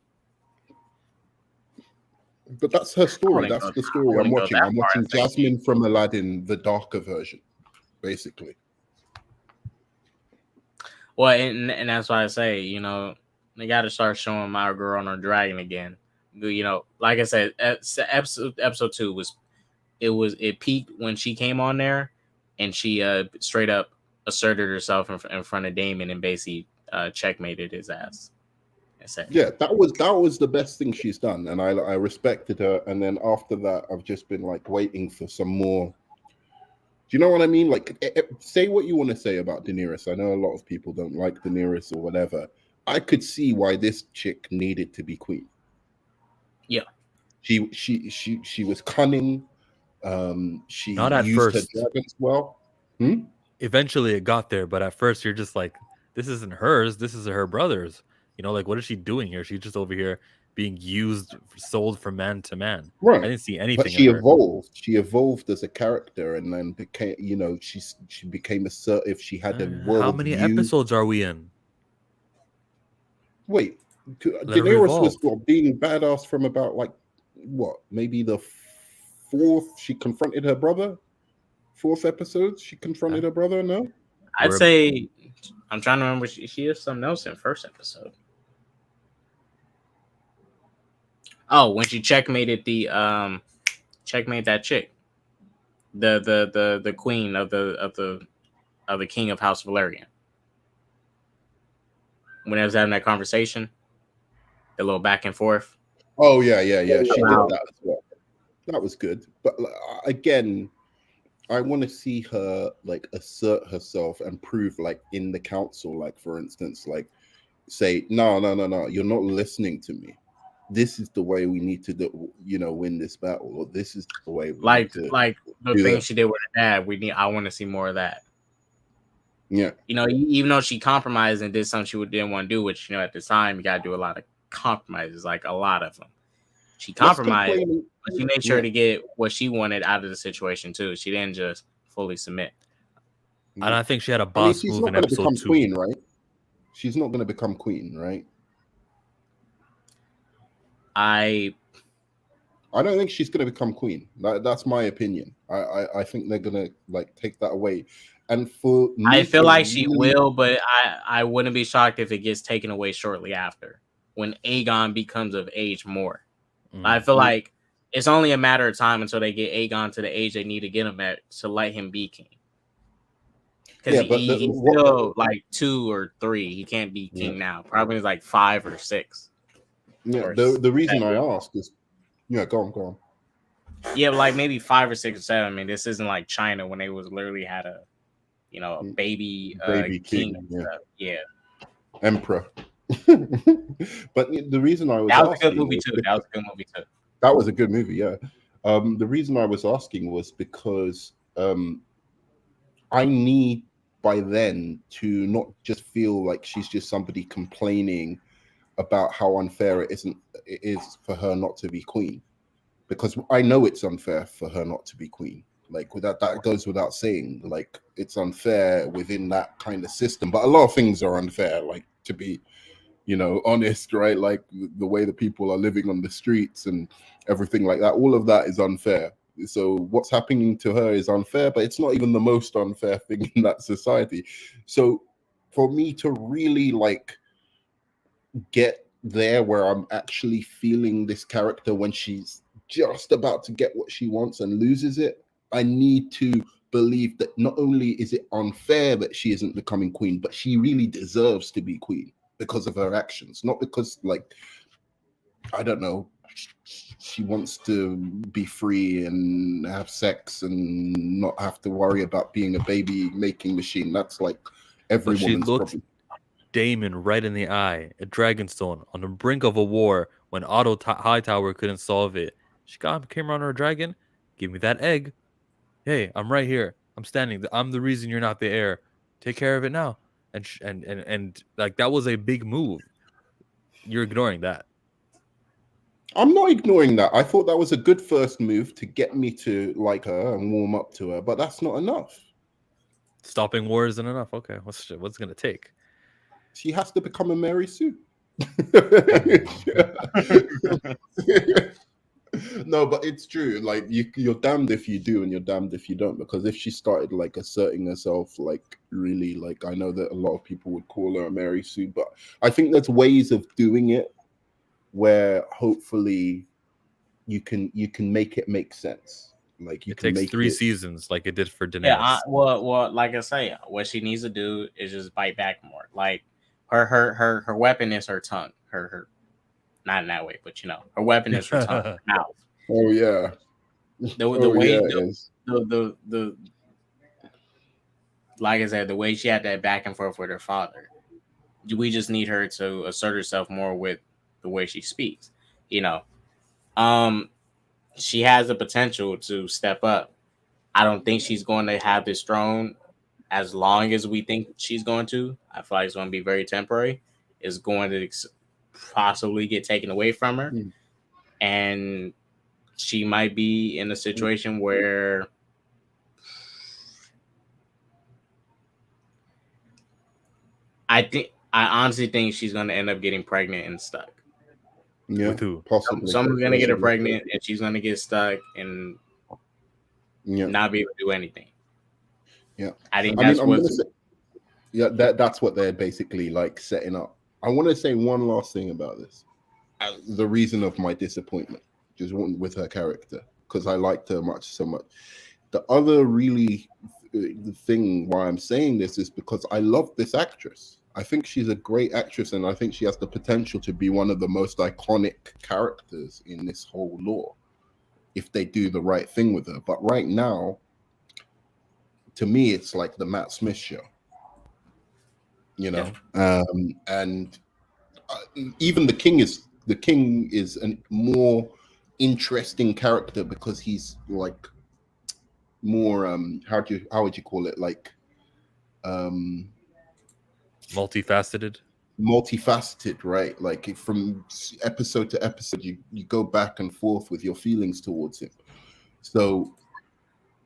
But that's her story. That's the story I'm watching. I'm watching Jasmine from Aladdin, the darker version, basically. Well, and that's why I say, you know, they got to start showing my girl on her dragon again. You know, like I said, episode 2 it peaked when she came on there, and she straight up asserted herself in front of Damon and basically checkmated his ass. Yeah, that was the best thing she's done, and I respected her. And then after that, I've just been like waiting for some more. Do you know what I mean? Like, say what you want to say about Daenerys. I know a lot of people don't like Daenerys or whatever. I could see why this chick needed to be queen. Yeah, she was cunning. She not at used first. her dragons well. Eventually, it got there, but at first, you're just like, this isn't hers. This is her brother's. You know, like, what is she doing here? She's just over here being sold from man to man. Right. I didn't see anything. But she evolved. She evolved as a character, and then became, you know, she became assertive. She had a world. How many episodes are we in? Wait, Daenerys was being badass from about like what? Maybe the 4th. She confronted her brother. 4th episode, she confronted her brother. No, I'd say I'm trying to remember. She is something else in 1st episode. Oh, when she checkmated checkmate that chick, the queen of the king of House Valerian. When I was having that conversation, the little back and forth. Oh yeah. She did that as well. That was good, but again, I want to see her like assert herself and prove, like in the council, like for instance, like say no, you're not listening to me. This is the way we need to do, you know, win this battle, or this is the way we like need to like the thing she did with her dad. I want to see more of that. Yeah, you know, even though she compromised and did something she didn't want to do, which, you know, at the time you got to do a lot of compromises, like a lot of them. She compromised, but she made sure to get what she wanted out of the situation too. She didn't just fully submit. And I think she had a boss move in episode 2. Queen, right? She's not going to become queen, right? I don't think she's going to become queen. That's my opinion. I think they're going to like take that away. And for me, I feel like she will, but I wouldn't be shocked if it gets taken away shortly after when Aegon becomes of age more. I feel like it's only a matter of time until they get Aegon to the age they need to get him at to let him be king. Because he's still like 2 or 3. He can't be king now. Probably like 5 or 6. Yeah. The reason I ask is, go on. Yeah, like maybe 5 or 6 or 7. I mean, this isn't like China when they was literally had a baby king. Yeah. Emperor. But the reason I was that was a good movie too. That was a good movie, yeah. The reason I was asking was because I need by then to not just feel like she's just somebody complaining about how unfair it is for her not to be queen, because I know it's unfair for her not to be queen. Like that goes without saying. Like it's unfair within that kind of system, but a lot of things are unfair. Like to be, honest, right? Like the way that people are living on the streets and everything like that. All of that is unfair. So what's happening to her is unfair, but it's not even the most unfair thing in that society. So for me to really like get there where I'm actually feeling this character when she's just about to get what she wants and loses it, I need to believe that not only is it unfair that she isn't becoming queen, but she really deserves to be queen because of her actions, not because, like, I don't know, she wants to be free and have sex and not have to worry about being a baby making machine. That's like every woman's problem. Daemon right in the eye at Dragonstone on the brink of a war when Otto Hightower couldn't solve it. She came around her dragon. Give me that egg. Hey, I'm right here. I'm standing. I'm the reason you're not the heir. Take care of it now. And like that was a big move. You're ignoring that. I'm not ignoring that. I thought that was a good first move to get me to like her and warm up to her, but that's not enough. Stopping war isn't enough. Okay, what's it gonna take? She has to become a Mary Sue. No, but it's true. Like you're damned if you do and you're damned if you don't. Because if she started like asserting herself, like really, like I know that a lot of people would call her a Mary Sue, but I think there's ways of doing it where hopefully you can make it make sense. Like it takes 3 seasons, like it did for Daenerys. Yeah, well, like I say, what she needs to do is just bite back more. Like her weapon is her tongue. Her not in that way, but her weapon is her tongue, her mouth. Oh yeah. The way like I said, the way she had that back and forth with her father. We just need her to assert herself more with the way she speaks. She has the potential to step up. I don't think she's going to have this throne as long as we think she's going to. I feel like it's going to be very temporary. It's going to possibly get taken away from her. And she might be in a situation where I honestly think she's going to end up getting pregnant and stuck. Yeah, with who? Possibly. Someone's going to get her pregnant and she's going to get stuck and not be able to do anything. Yeah, I think that's that's what they're basically like setting up. I want to say one last thing about this. The reason of my disappointment just with her character, because I liked her so much. The other really the thing why I'm saying this is because I love this actress. I think she's a great actress, and I think she has the potential to be one of the most iconic characters in this whole lore if they do the right thing with her. But right now, to me, it's like the Matt Smith show. And even the king is a more interesting character because he's like more how would you call it, like multifaceted, right? Like from episode to episode you go back and forth with your feelings towards him. So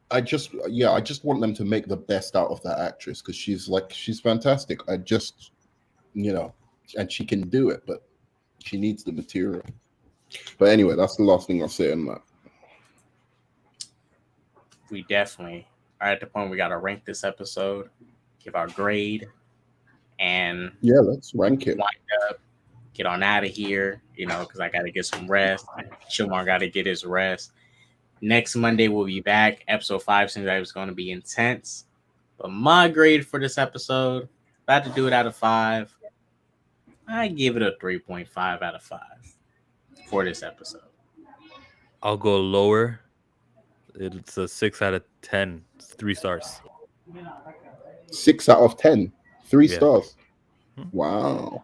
I just want them to make the best out of that actress because she's fantastic. I just and she can do it, but she needs the material. But anyway, that's the last thing I'll say on that. We definitely are at the point we got to rank this episode, give our grade, and yeah, let's rank it. Wind up, get on out of here, because I got to get some rest. Shomar got to get his rest. Next Monday, we'll be back. Episode 5 seems like it's going to be intense. But my grade for this episode, if I had to do it out of 5, I give it a 3.5 out of 5 for this episode. I'll go lower. It's a 6 out of 10. It's 3 stars. 6 out of 10. 3 stars. Wow.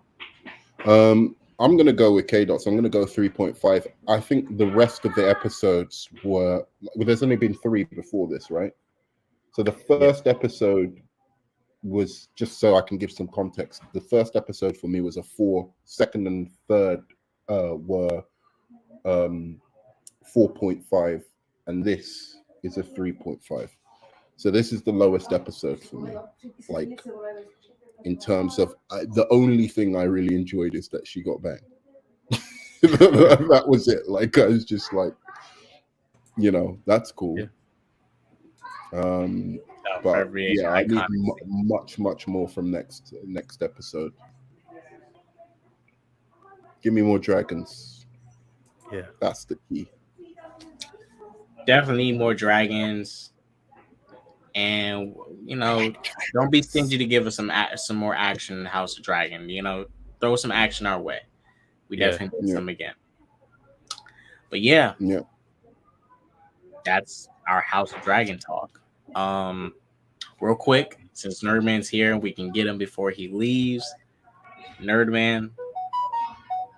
I'm going to go with K-Dots. I'm going to go 3.5. I think the rest of the episodes were... Well, there's only been 3 before this, right? So the first episode was, just so I can give some context, the first episode for me was a 4. Second and third were 4.5. And this is a 3.5. So this is the lowest episode for me. Like... in terms of the only thing I really enjoyed is that she got banged. That was it. Like, I was just like, that's cool. But yeah, I need much more from next episode. Give me more dragons. Yeah, that's the key. Definitely need more dragons. And don't be stingy to give us some more action in House of Dragon. Throw some action our way. We definitely need some again. But that's our House of Dragon talk. Real quick, since Nerdman's here and we can get him before he leaves. Nerdman,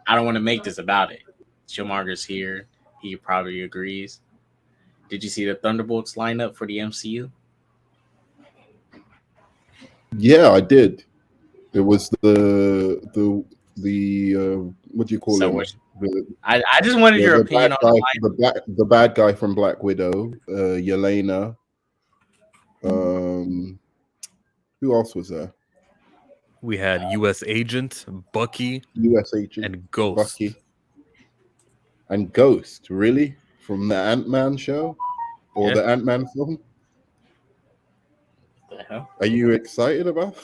I don't want to make this about it. Shomarger's here. He probably agrees. Did you see the Thunderbolts lineup for the MCU? Yeah, I did. It was the what do you call it? I just wanted your opinion on the bad guy from Black Widow, Yelena. Who else was there? We had U.S. Agent, Bucky, U.S. Agent, and Ghost. Bucky. And Ghost, really? From the Ant-Man show or the Ant-Man film? Are you excited about?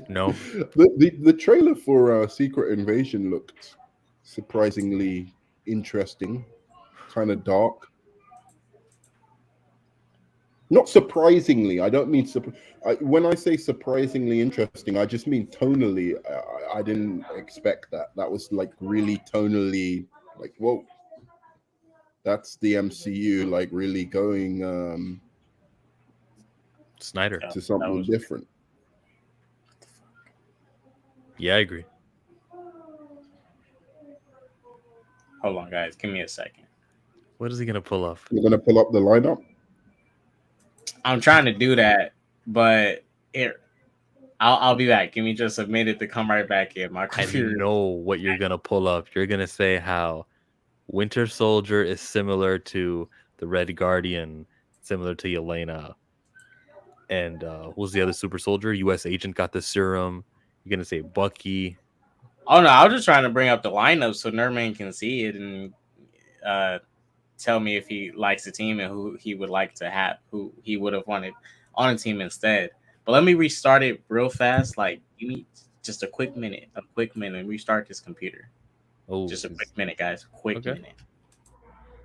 No. The trailer for Secret Invasion looked surprisingly interesting, kind of dark. Not surprisingly. I don't mean when I say surprisingly interesting, I just mean tonally. I didn't expect that. That was like really tonally, like, whoa. That's the MCU, like really going Snyder to something different. Yeah, I agree. Hold on, guys. Give me a second. What is he gonna pull up? You're gonna pull up the lineup? I'm trying to do that, but here, I'll be back. Give me just a minute to come right back in. My computer. I know what you're gonna pull up. You're gonna say how Winter Soldier is similar to the Red Guardian, similar to Yelena. And who's the other super soldier? U.S. Agent got the serum. You're gonna say Bucky. Oh no, I was just trying to bring up the lineup so Nerdman can see it and tell me if he likes the team and who he would like to have, who he would have wanted on a team instead. But let me restart it real fast. Like, give me just a quick minute, restart this computer. Oh, just a quick minute, guys. Quick minute.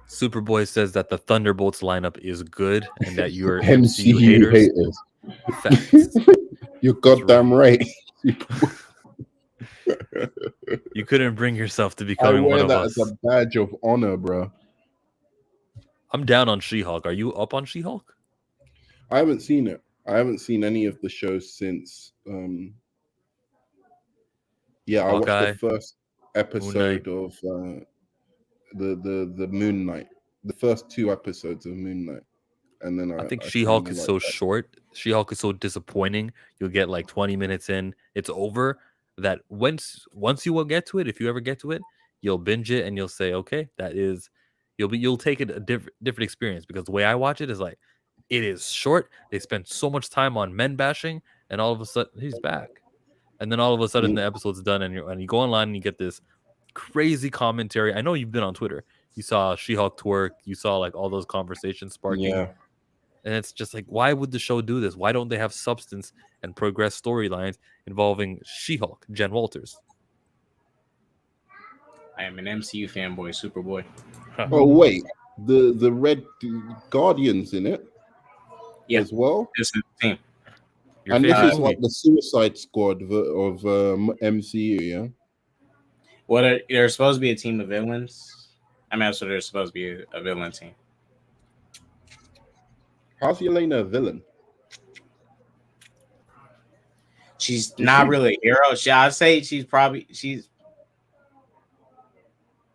Superboy says that the Thunderbolts lineup is good and that you're MCU haters. Facts. You're goddamn right. You couldn't bring yourself to becoming one of us. As a badge of honor, bro. I'm down on She-Hulk. Are you up on She-Hulk? I haven't seen it. I haven't seen any of the shows since. I watched the first episode of the Moon Knight. The first 2 episodes of Moon Knight. And then I think She-Hulk is so short. She-Hulk is so disappointing. You'll get like 20 minutes in, it's over. That once you will get to it, if you ever get to it, you'll binge it and you'll say, okay, that is, you'll take it a different experience, because the way I watch it is like, it is short. They spend so much time on men bashing, and all of a sudden he's back, and then all of a sudden the episode's done, and you go online and you get this crazy commentary. I know you've been on Twitter. You saw She-Hulk twerk. You saw like all those conversations sparking. Yeah. And it's just like, why would the show do this? Why don't they have substance and progress storylines involving She-Hulk, Jen Walters? I am an MCU fanboy, Superboy. Oh wait, the Red Guardians in it, as well. This is the team. And this is like the Suicide Squad of MCU, yeah. Well, there's supposed to be a team of villains. I mean, so there's supposed to be a villain team. How's Yelena a villain? She's not really a hero. I'd say she's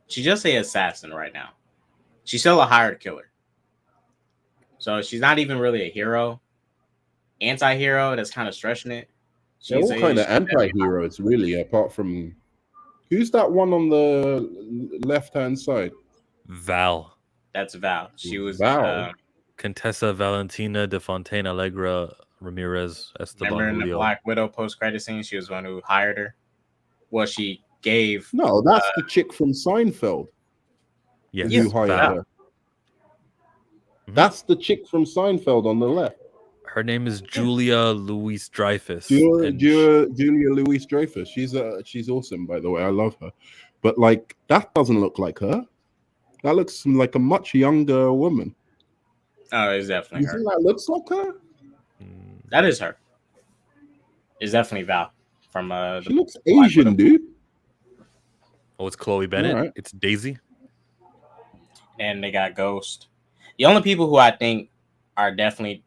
just an assassin right now. She's still a hired killer. So she's not even really a hero. Anti-hero, that's kind of stretching it. They're all kind of anti-heroes, really, apart from... Who's that one on the left-hand side? Val. That's Val. She was... Val. Contessa Valentina de Fontaine Allegra Ramirez Esteban. Remember in the Julio. Black Widow post-credit scene, she was the one who hired her? Well, she gave... No, that's the chick from Seinfeld. Yes. Who hired her. That's the chick from Seinfeld on the left. Her name is Julia Louis Dreyfus. Julia Louis Dreyfus. She's awesome, by the way. I love her. But like that doesn't look like her. That looks like a much younger woman. Oh, it's definitely her. That looks like her. That is her. It's definitely Val from She looks Asian, dude. Oh, it's Chloe Bennett. Right. It's Daisy. And they got Ghost. The only people who I think are definitely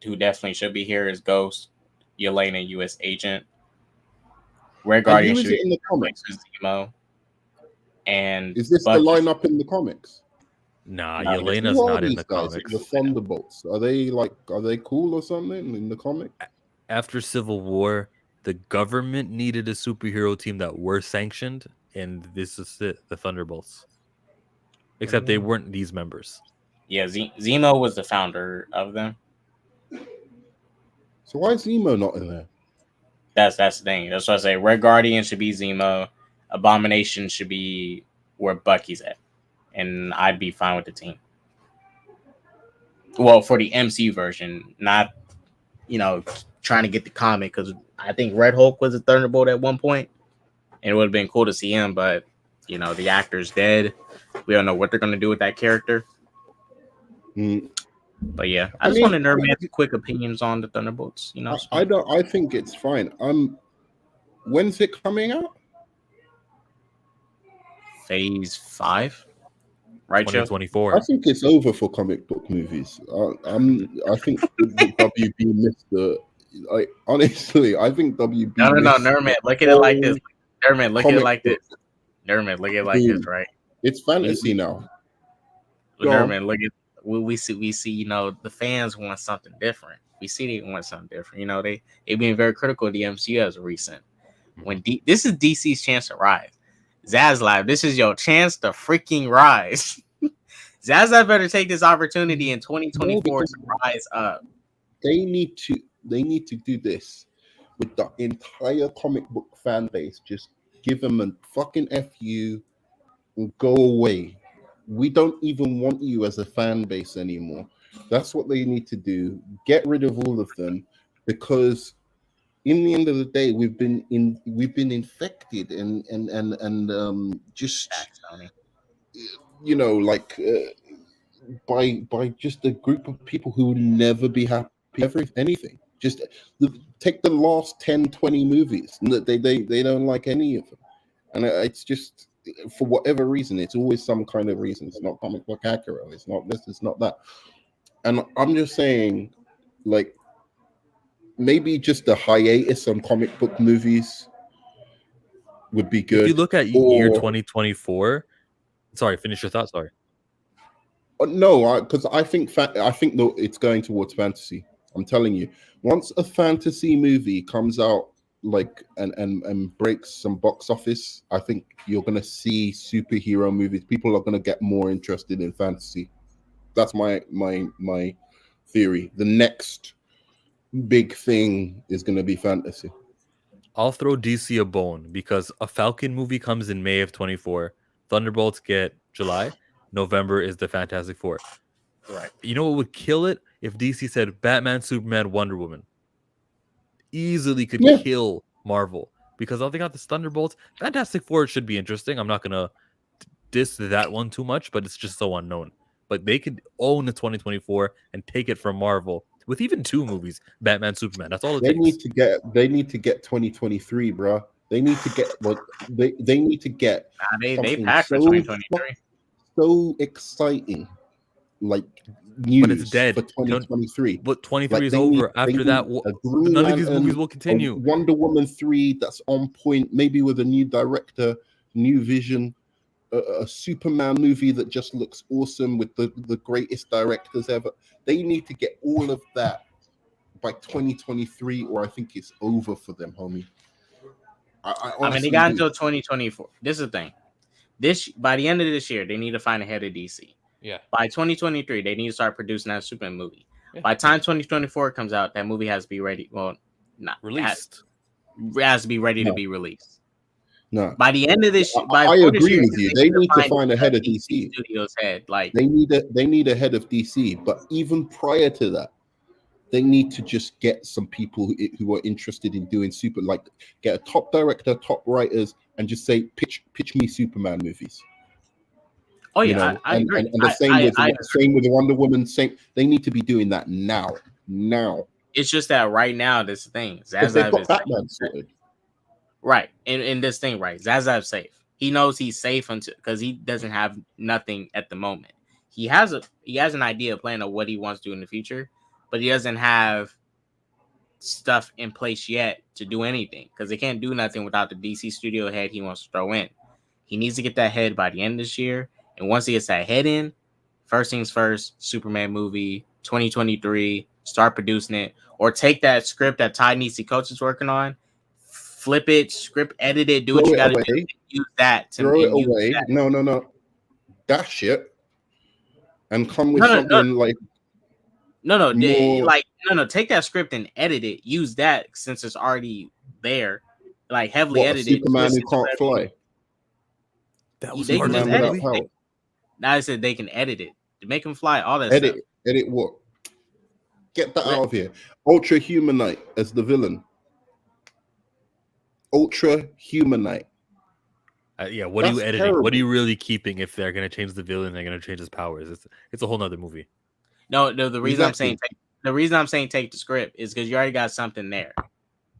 should be here is Ghost, Yelena, U.S. Agent, Red Guardian should be in the comics. Zemo, and is this Bucky. the lineup in the comics? Nah, Yelena's not in the comics. The Thunderbolts. Are they cool or something in the comic? After Civil War, the government needed a superhero team that were sanctioned, and this is it, the Thunderbolts. Except they weren't these members. Yeah, Zemo was the founder of them. So why is Zemo not in there? That's the thing. That's why I say Red Guardian should be Zemo. Abomination should be where Bucky's at. And I'd be fine with the team. Well, for the MCU version, not, trying to get the comic, because I think Red Hulk was a Thunderbolt at one point, and it would have been cool to see him, but, the actor's dead. We don't know what they're going to do with that character. But yeah, I just want to Nerdman's quick opinions on the Thunderbolts. I think it's fine. When's it coming out? Phase 5, right? 2024. I think it's over for comic book movies. I think the WB missed the. Honestly, I think WB. No, Nerdman, look at it like this. Nerdman, look at it like this. Nerdman, look at it like this, right? It's fantasy now. Nerdman, look at. We see, the fans want something different. We see they want something different. They've been very critical of the MCU as of recent. When this is DC's chance to rise. Zaslav, this is your chance to freaking rise. Zaslav better take this opportunity in 2024 to rise up. They need to do this with the entire comic book fan base. Just give them a fucking FU and go away. We don't even want you as a fan base anymore. That's what they need to do. Get rid of all of them, because in the end of the day, we've been infected and just by just a group of people who will never be happy ever anything. Just take the last 10-20 movies. They don't like any of them, and it's just. For whatever reason, it's always some kind of reason. It's not comic book accurate. It's not this. It's not that. And I'm just saying, like, maybe just a hiatus on comic book movies would be good. If you look at year 2024, sorry, finish your thought. Sorry. No, because I think it's going towards fantasy. I'm telling you, once a fantasy movie comes out. And breaks some box office, I think you're gonna see superhero movies. People are gonna get more interested in fantasy. That's my theory. The next big thing is gonna be fantasy. I'll throw DC a bone because a Falcon movie comes in May of 24. Thunderbolts get July. November is the Fantastic Four. Right. You know what would kill it? If DC said Batman, Superman, Wonder Woman. Easily could kill Marvel. Because I think out the Thunderbolts, Fantastic Four should be interesting. I'm not going to diss that one too much, but it's just so unknown. But they could own the 2024 and take it from Marvel with even 2 movies, Batman, Superman. That's all it takes. They need to get 2023, bro. They need to get they need to get they packed for 2023. So exciting, like news but it's dead for 2023. But 23 is over. After that, none of these movies will continue. Wonder Woman 3 that's on point, maybe with a new director, new vision. A Superman movie that just looks awesome with the greatest directors ever. They need to get all of that by 2023, or I think it's over for them, homie. I mean, they got until 2024. This is the thing. By the end of this year, they need to find a head of DC. Yeah. By 2023, they need to start producing that Superman movie. Yeah. By the time 2024 comes out, that movie has to be ready. Well, not released. It has to be ready to be released. No. By the end of this, I agree with you. They need to find a head of DC. Studios head, like they need a head of DC. But even prior to that, they need to just get some people who are interested in doing get a top director, top writers, and just say pitch me Superman movies. Oh yeah, I agree. And the same with Wonder Woman. They need to be doing that now. Now. It's just that right now, this thing, they've got Batman sorted. Right, in this thing, right? Zazav's safe. He knows he's safe until because he doesn't have nothing at the moment. He has an idea, plan of what he wants to do in the future, but he doesn't have stuff in place yet to do anything because they can't do nothing without the DC studio head he wants to throw in. He needs to get that head by the end of this year, and once he gets that head in, first things first, Superman movie 2023, start producing it, or take that script that Ty Nisi Coates is working on. Flip it, script, edit it, do what you got to do. Use that to throw it away. No. Dash it and come with something like. No. Take that script and edit it. Use that since it's already there. Like heavily edited. Superman who can't fly. That was Superman without power. Now I said they can edit it to make him fly. All that stuff. Edit what? Get that out of here. Ultra Humanite as the villain. Ultra Humanite. What are you editing? Terrible. What are you really keeping if they're going to change the villain? They're going to change his powers. It's a whole nother movie. No. The reason I'm saying take the script is because you already got something there.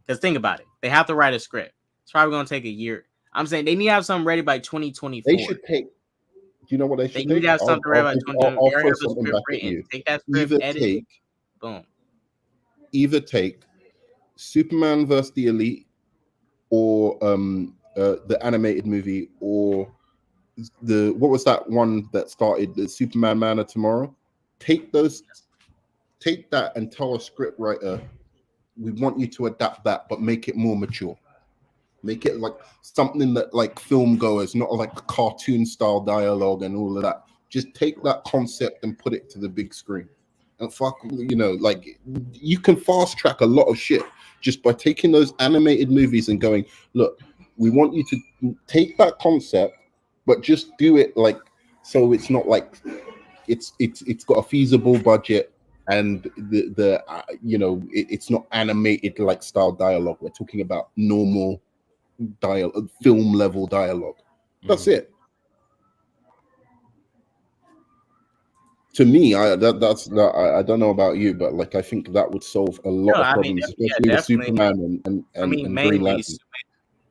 Because think about it, they have to write a script. It's probably going to take a year. I'm saying they need to have something ready by 2024. They should take. Do you know what they should take? They need to have something ready by 2024. I'll throw something back at you. Take that script, edit it. Boom. Either take Superman vs. the Elite. Or the animated movie, or what was that one that started the Superman Man of Tomorrow? Take that and tell a script writer, we want you to adapt that, but make it more mature. Make it like something that like film goers, not like cartoon style dialogue and all of that. Just take that concept and put it to the big screen. And you can fast track a lot of shit just by taking those animated movies and going, look, we want you to take that concept, but just do it like so it's not like it's got a feasible budget and it's not animated like style dialogue. We're talking about normal dialogue, film level dialogue. That's it. To me, I don't know about you, but like I think that would solve a lot of problems, especially with Superman and Green Lantern.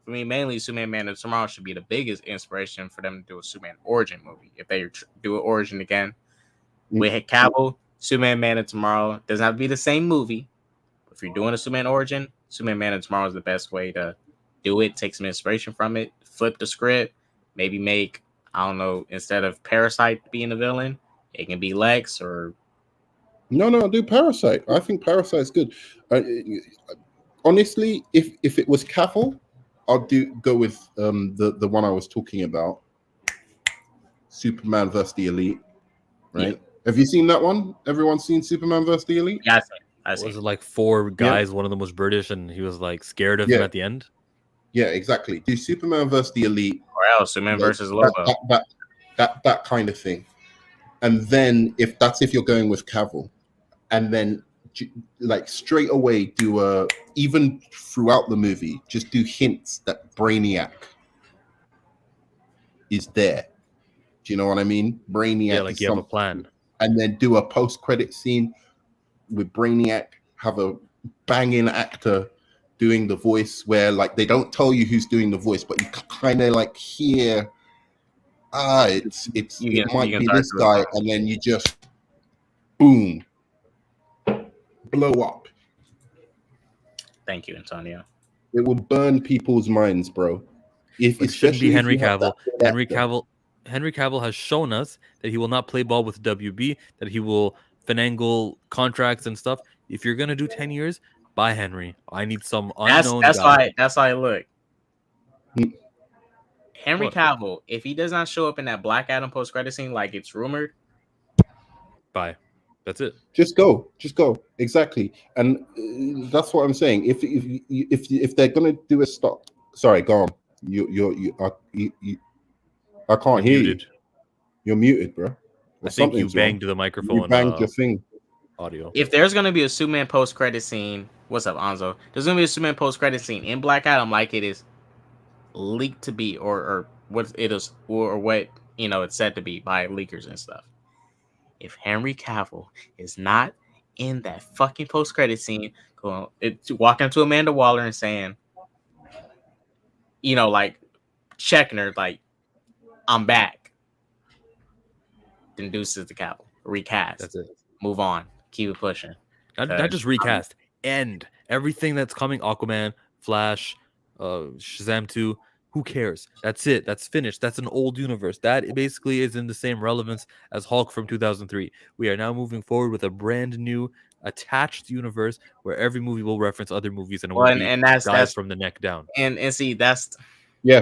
For me, mainly Superman Man of Tomorrow should be the biggest inspiration for them to do a Superman origin movie. If they do an origin again, with Cavill, Superman Man of Tomorrow doesn't have to be the same movie. If you're doing a Superman origin, Superman Man of Tomorrow is the best way to do it. Take some inspiration from it, flip the script, maybe make, I don't know, instead of Parasite being a villain, it can be Lex or no, do Parasite. I think Parasite's good. Honestly, if it was Cavill, I'd go with the one I was talking about, Superman vs. the Elite. Right? Yeah. Have you seen that one? Everyone's seen Superman vs. the Elite? Yeah, I see. Was it like 4 guys? Yeah. One of them was British, and he was like scared of him at the end. Yeah, exactly. Do Superman vs. the Elite. Or else? Superman Like, versus Lobo. that kind of thing. And then if you're going with Cavill, and then like straight away do even throughout the movie, just do hints that Brainiac is there. Do you know what I mean? Brainiac like is you have a something. plan. And then do a post-credit scene with Brainiac, have a banging actor doing the voice where like they don't tell you who's doing the voice, but you kind of like hear it might be this guy, and then you just boom, blow up. Thank you, Antonio. It will burn people's minds, bro. If It shouldn't be Henry Cavill. Henry Cavill has shown us that he will not play ball with WB, that he will finagle contracts and stuff. If you're gonna do 10 years, buy Henry. I need some unknown guy. That's why I look. Henry What? Cavill, if he does not show up in that Black Adam post-credit scene like it's rumored, buy. That's it. Just go. Exactly, and that's what I'm saying. If they're gonna do a stop, sorry, go on. I can't hear you. You're muted, bro. I think you banged the microphone. You banged your thing. Audio. If there's gonna be a Superman post-credit scene, what's up, Anzo? There's gonna be a Superman post-credit scene in Black Adam, like it is leaked to be, or what it is, or what it's said to be by leakers and stuff. If Henry Cavill is not in that fucking post-credit scene, walking up to Amanda Waller and saying, like checking her, like, I'm back. Then deuces to Cavill. Recast. That's it. Move on. Keep it pushing. Not just recast. End. Everything that's coming, Aquaman, Flash, Shazam 2, who cares? That's it. That's finished. That's an old universe. That basically is in the same relevance as Hulk from 2003. We are now moving forward with a brand new attached universe where every movie will reference other movies and that's from the neck down. And see, that's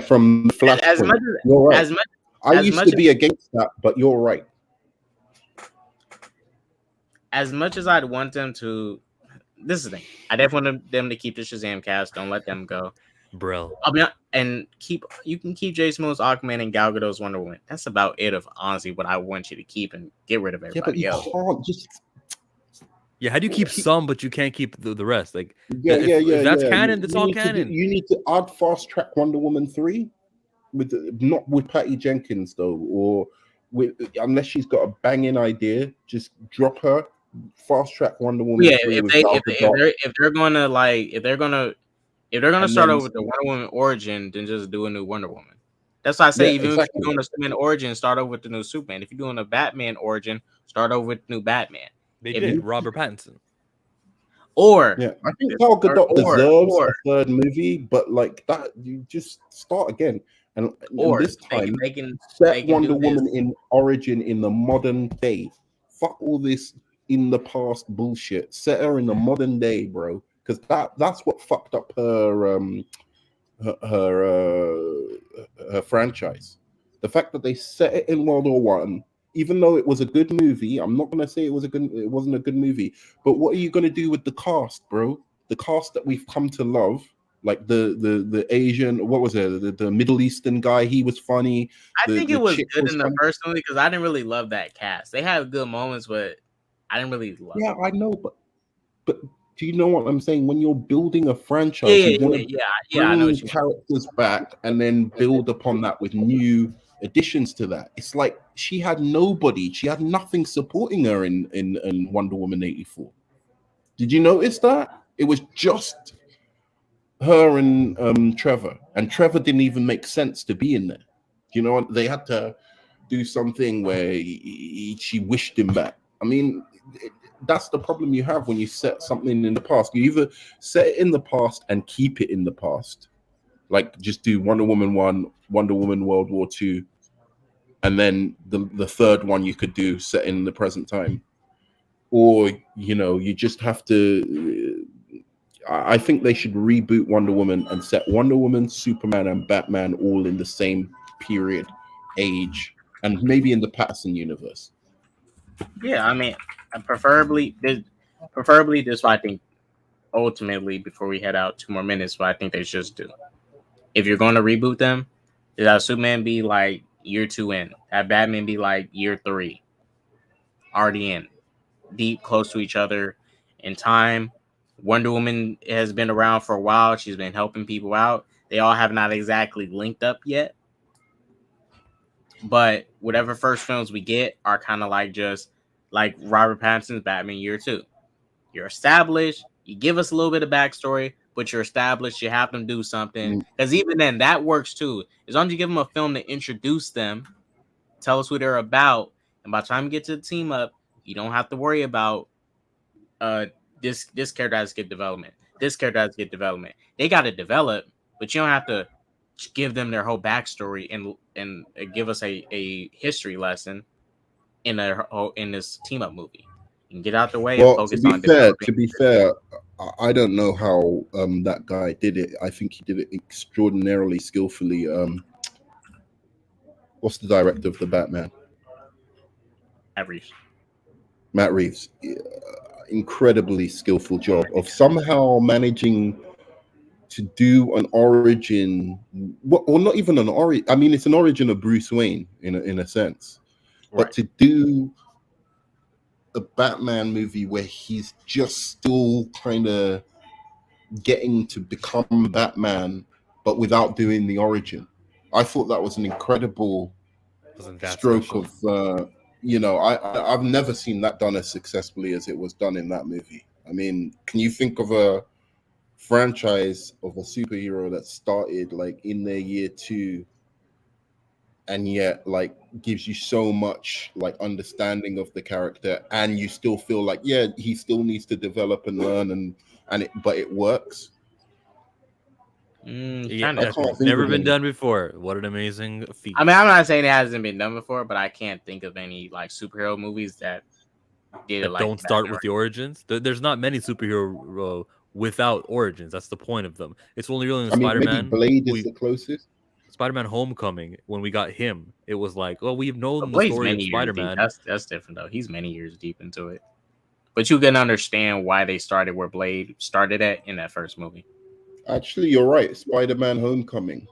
from the Flash. You're right. I used to be against that, but you're right. As much as I'd want them to, this is the thing. I definitely want them to keep the Shazam cast. Don't let them go. Bro. You can keep Jason Momoa's Aquaman and Gal Gadot's Wonder Woman. That's about it of honestly what I want you to keep and get rid of everybody else. How do you keep some but you can't keep the rest? Like if that's canon, that's all canon. You need to add fast track Wonder Woman 3 not with Patty Jenkins though, or unless she's got a banging idea, just drop her. Fast track Wonder Woman. Yeah, if they're gonna start over with the Wonder Woman origin, then just do a new Wonder Woman. That's why I say if you're doing a Superman origin, start over with the new Superman. If you're doing a Batman origin, start over with the new Batman. They did Robert Pattinson. I think Gal Gadot deserves a third movie, but like that, you just start again. And this time, set Wonder Woman in origin in the modern day. Fuck all this in the past bullshit. Set her in the modern day, bro. Because that's what fucked up her franchise. The fact that they set it in World War I, even though it was a good movie, I'm not gonna say it wasn't a good movie. But what are you gonna do with the cast, bro? The cast that we've come to love. Like the Asian, what was it? The Middle Eastern guy, he was funny. I think it was good in the first movie because I didn't really love that cast. They had good moments, but I didn't really love. Yeah, I know, but do you know what I'm saying? When you're building a franchise, I know bring characters back and then build upon that with new additions to that. It's like she had nobody, she had nothing supporting her in Wonder Woman 84. Did you notice that? It was just her and Trevor, and Trevor didn't even make sense to be in there. You know, they had to do something where she wished him back. I mean, that's the problem you have when you set something in the past. You either set it in the past and keep it in the past, like just do Wonder Woman 1, Wonder Woman World War 2, and then the third one you could do set in the present time, or you just have to. I think they should reboot Wonder Woman and set Wonder Woman, Superman, and Batman all in the same period, age, and maybe in the Patterson universe. Yeah, I mean, preferably this. I think ultimately, before we head out, 2 more minutes. What I think they should do, if you're going to reboot them, That Superman be like year 2 in. That Batman be like year 3. Already in. Deep, close to each other in time. Wonder Woman has been around for a while. She's been helping people out. They all have not exactly linked up yet. But whatever first films we get are kind of like just like Robert Pattinson's Batman year 2. You're established. You give us a little bit of backstory, but you're established. You have them do something. Because even then, that works too. As long as you give them a film to introduce them, tell us who they're about, and by the time you get to the team up, you don't have to worry about this character has to get development. This character has to get development. They got to develop, but you don't have to give them their whole backstory and give us a history lesson in this team up movie. You can get out the way and focus on to be fair, I don't know how that guy did it. I think he did it extraordinarily skillfully. What's the director of the Batman? Matt Reeves. Incredibly skillful job of somehow managing to do an origin, or not even an origin. I mean, it's an origin of Bruce Wayne in a sense, but to do a Batman movie where he's just still kind of getting to become Batman, but without doing the origin. I thought that was an incredible stroke of, I've never seen that done as successfully as it was done in that movie. I mean, can you think of a franchise of a superhero that started like in their year 2 and yet like gives you so much like understanding of the character, and you still feel like, yeah, he still needs to develop and learn, but it works. It's never been done before. What an amazing feat. I mean, I'm not saying it hasn't been done before, but I can't think of any like superhero movies that did it like don't start with the origins. There's not many superhero without origins. That's the point of them. It's only really in Spider-Man. Maybe Blade is the closest. Spider-Man Homecoming, when we got him, it was like, well, we've known the story of Spider-Man. That's different though. He's many years deep into it, but you can understand why they started where Blade started at in that first movie. Actually, you're right. Spider-Man Homecoming.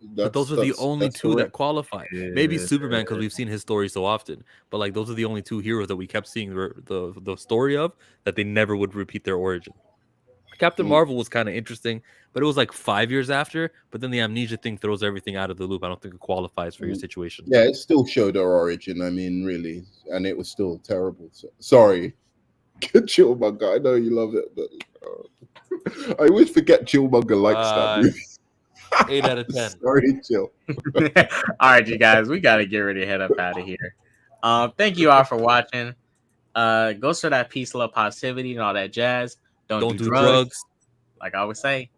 But those are the only two that qualify. Maybe Superman, because we've seen his story so often. But like, those are the only two heroes that we kept seeing the story of, that they never would repeat their origin. Captain Marvel was kind of interesting, but it was like 5 years after. But then the amnesia thing throws everything out of the loop. I don't think it qualifies for your situation. Yeah, it still showed our origin. I mean, really, and it was still terrible. So, sorry, Chillmonger. I know you love it, but I always forget Chillmonger likes that movie. 8 out of 10. Sorry, Chill. All right, you guys, we gotta get ready to head up out of here. Thank you all for watching. Go start that peace, love, positivity, and all that jazz. Don't do drugs. Like I always say,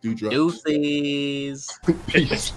do drugs. Deuces. Peace.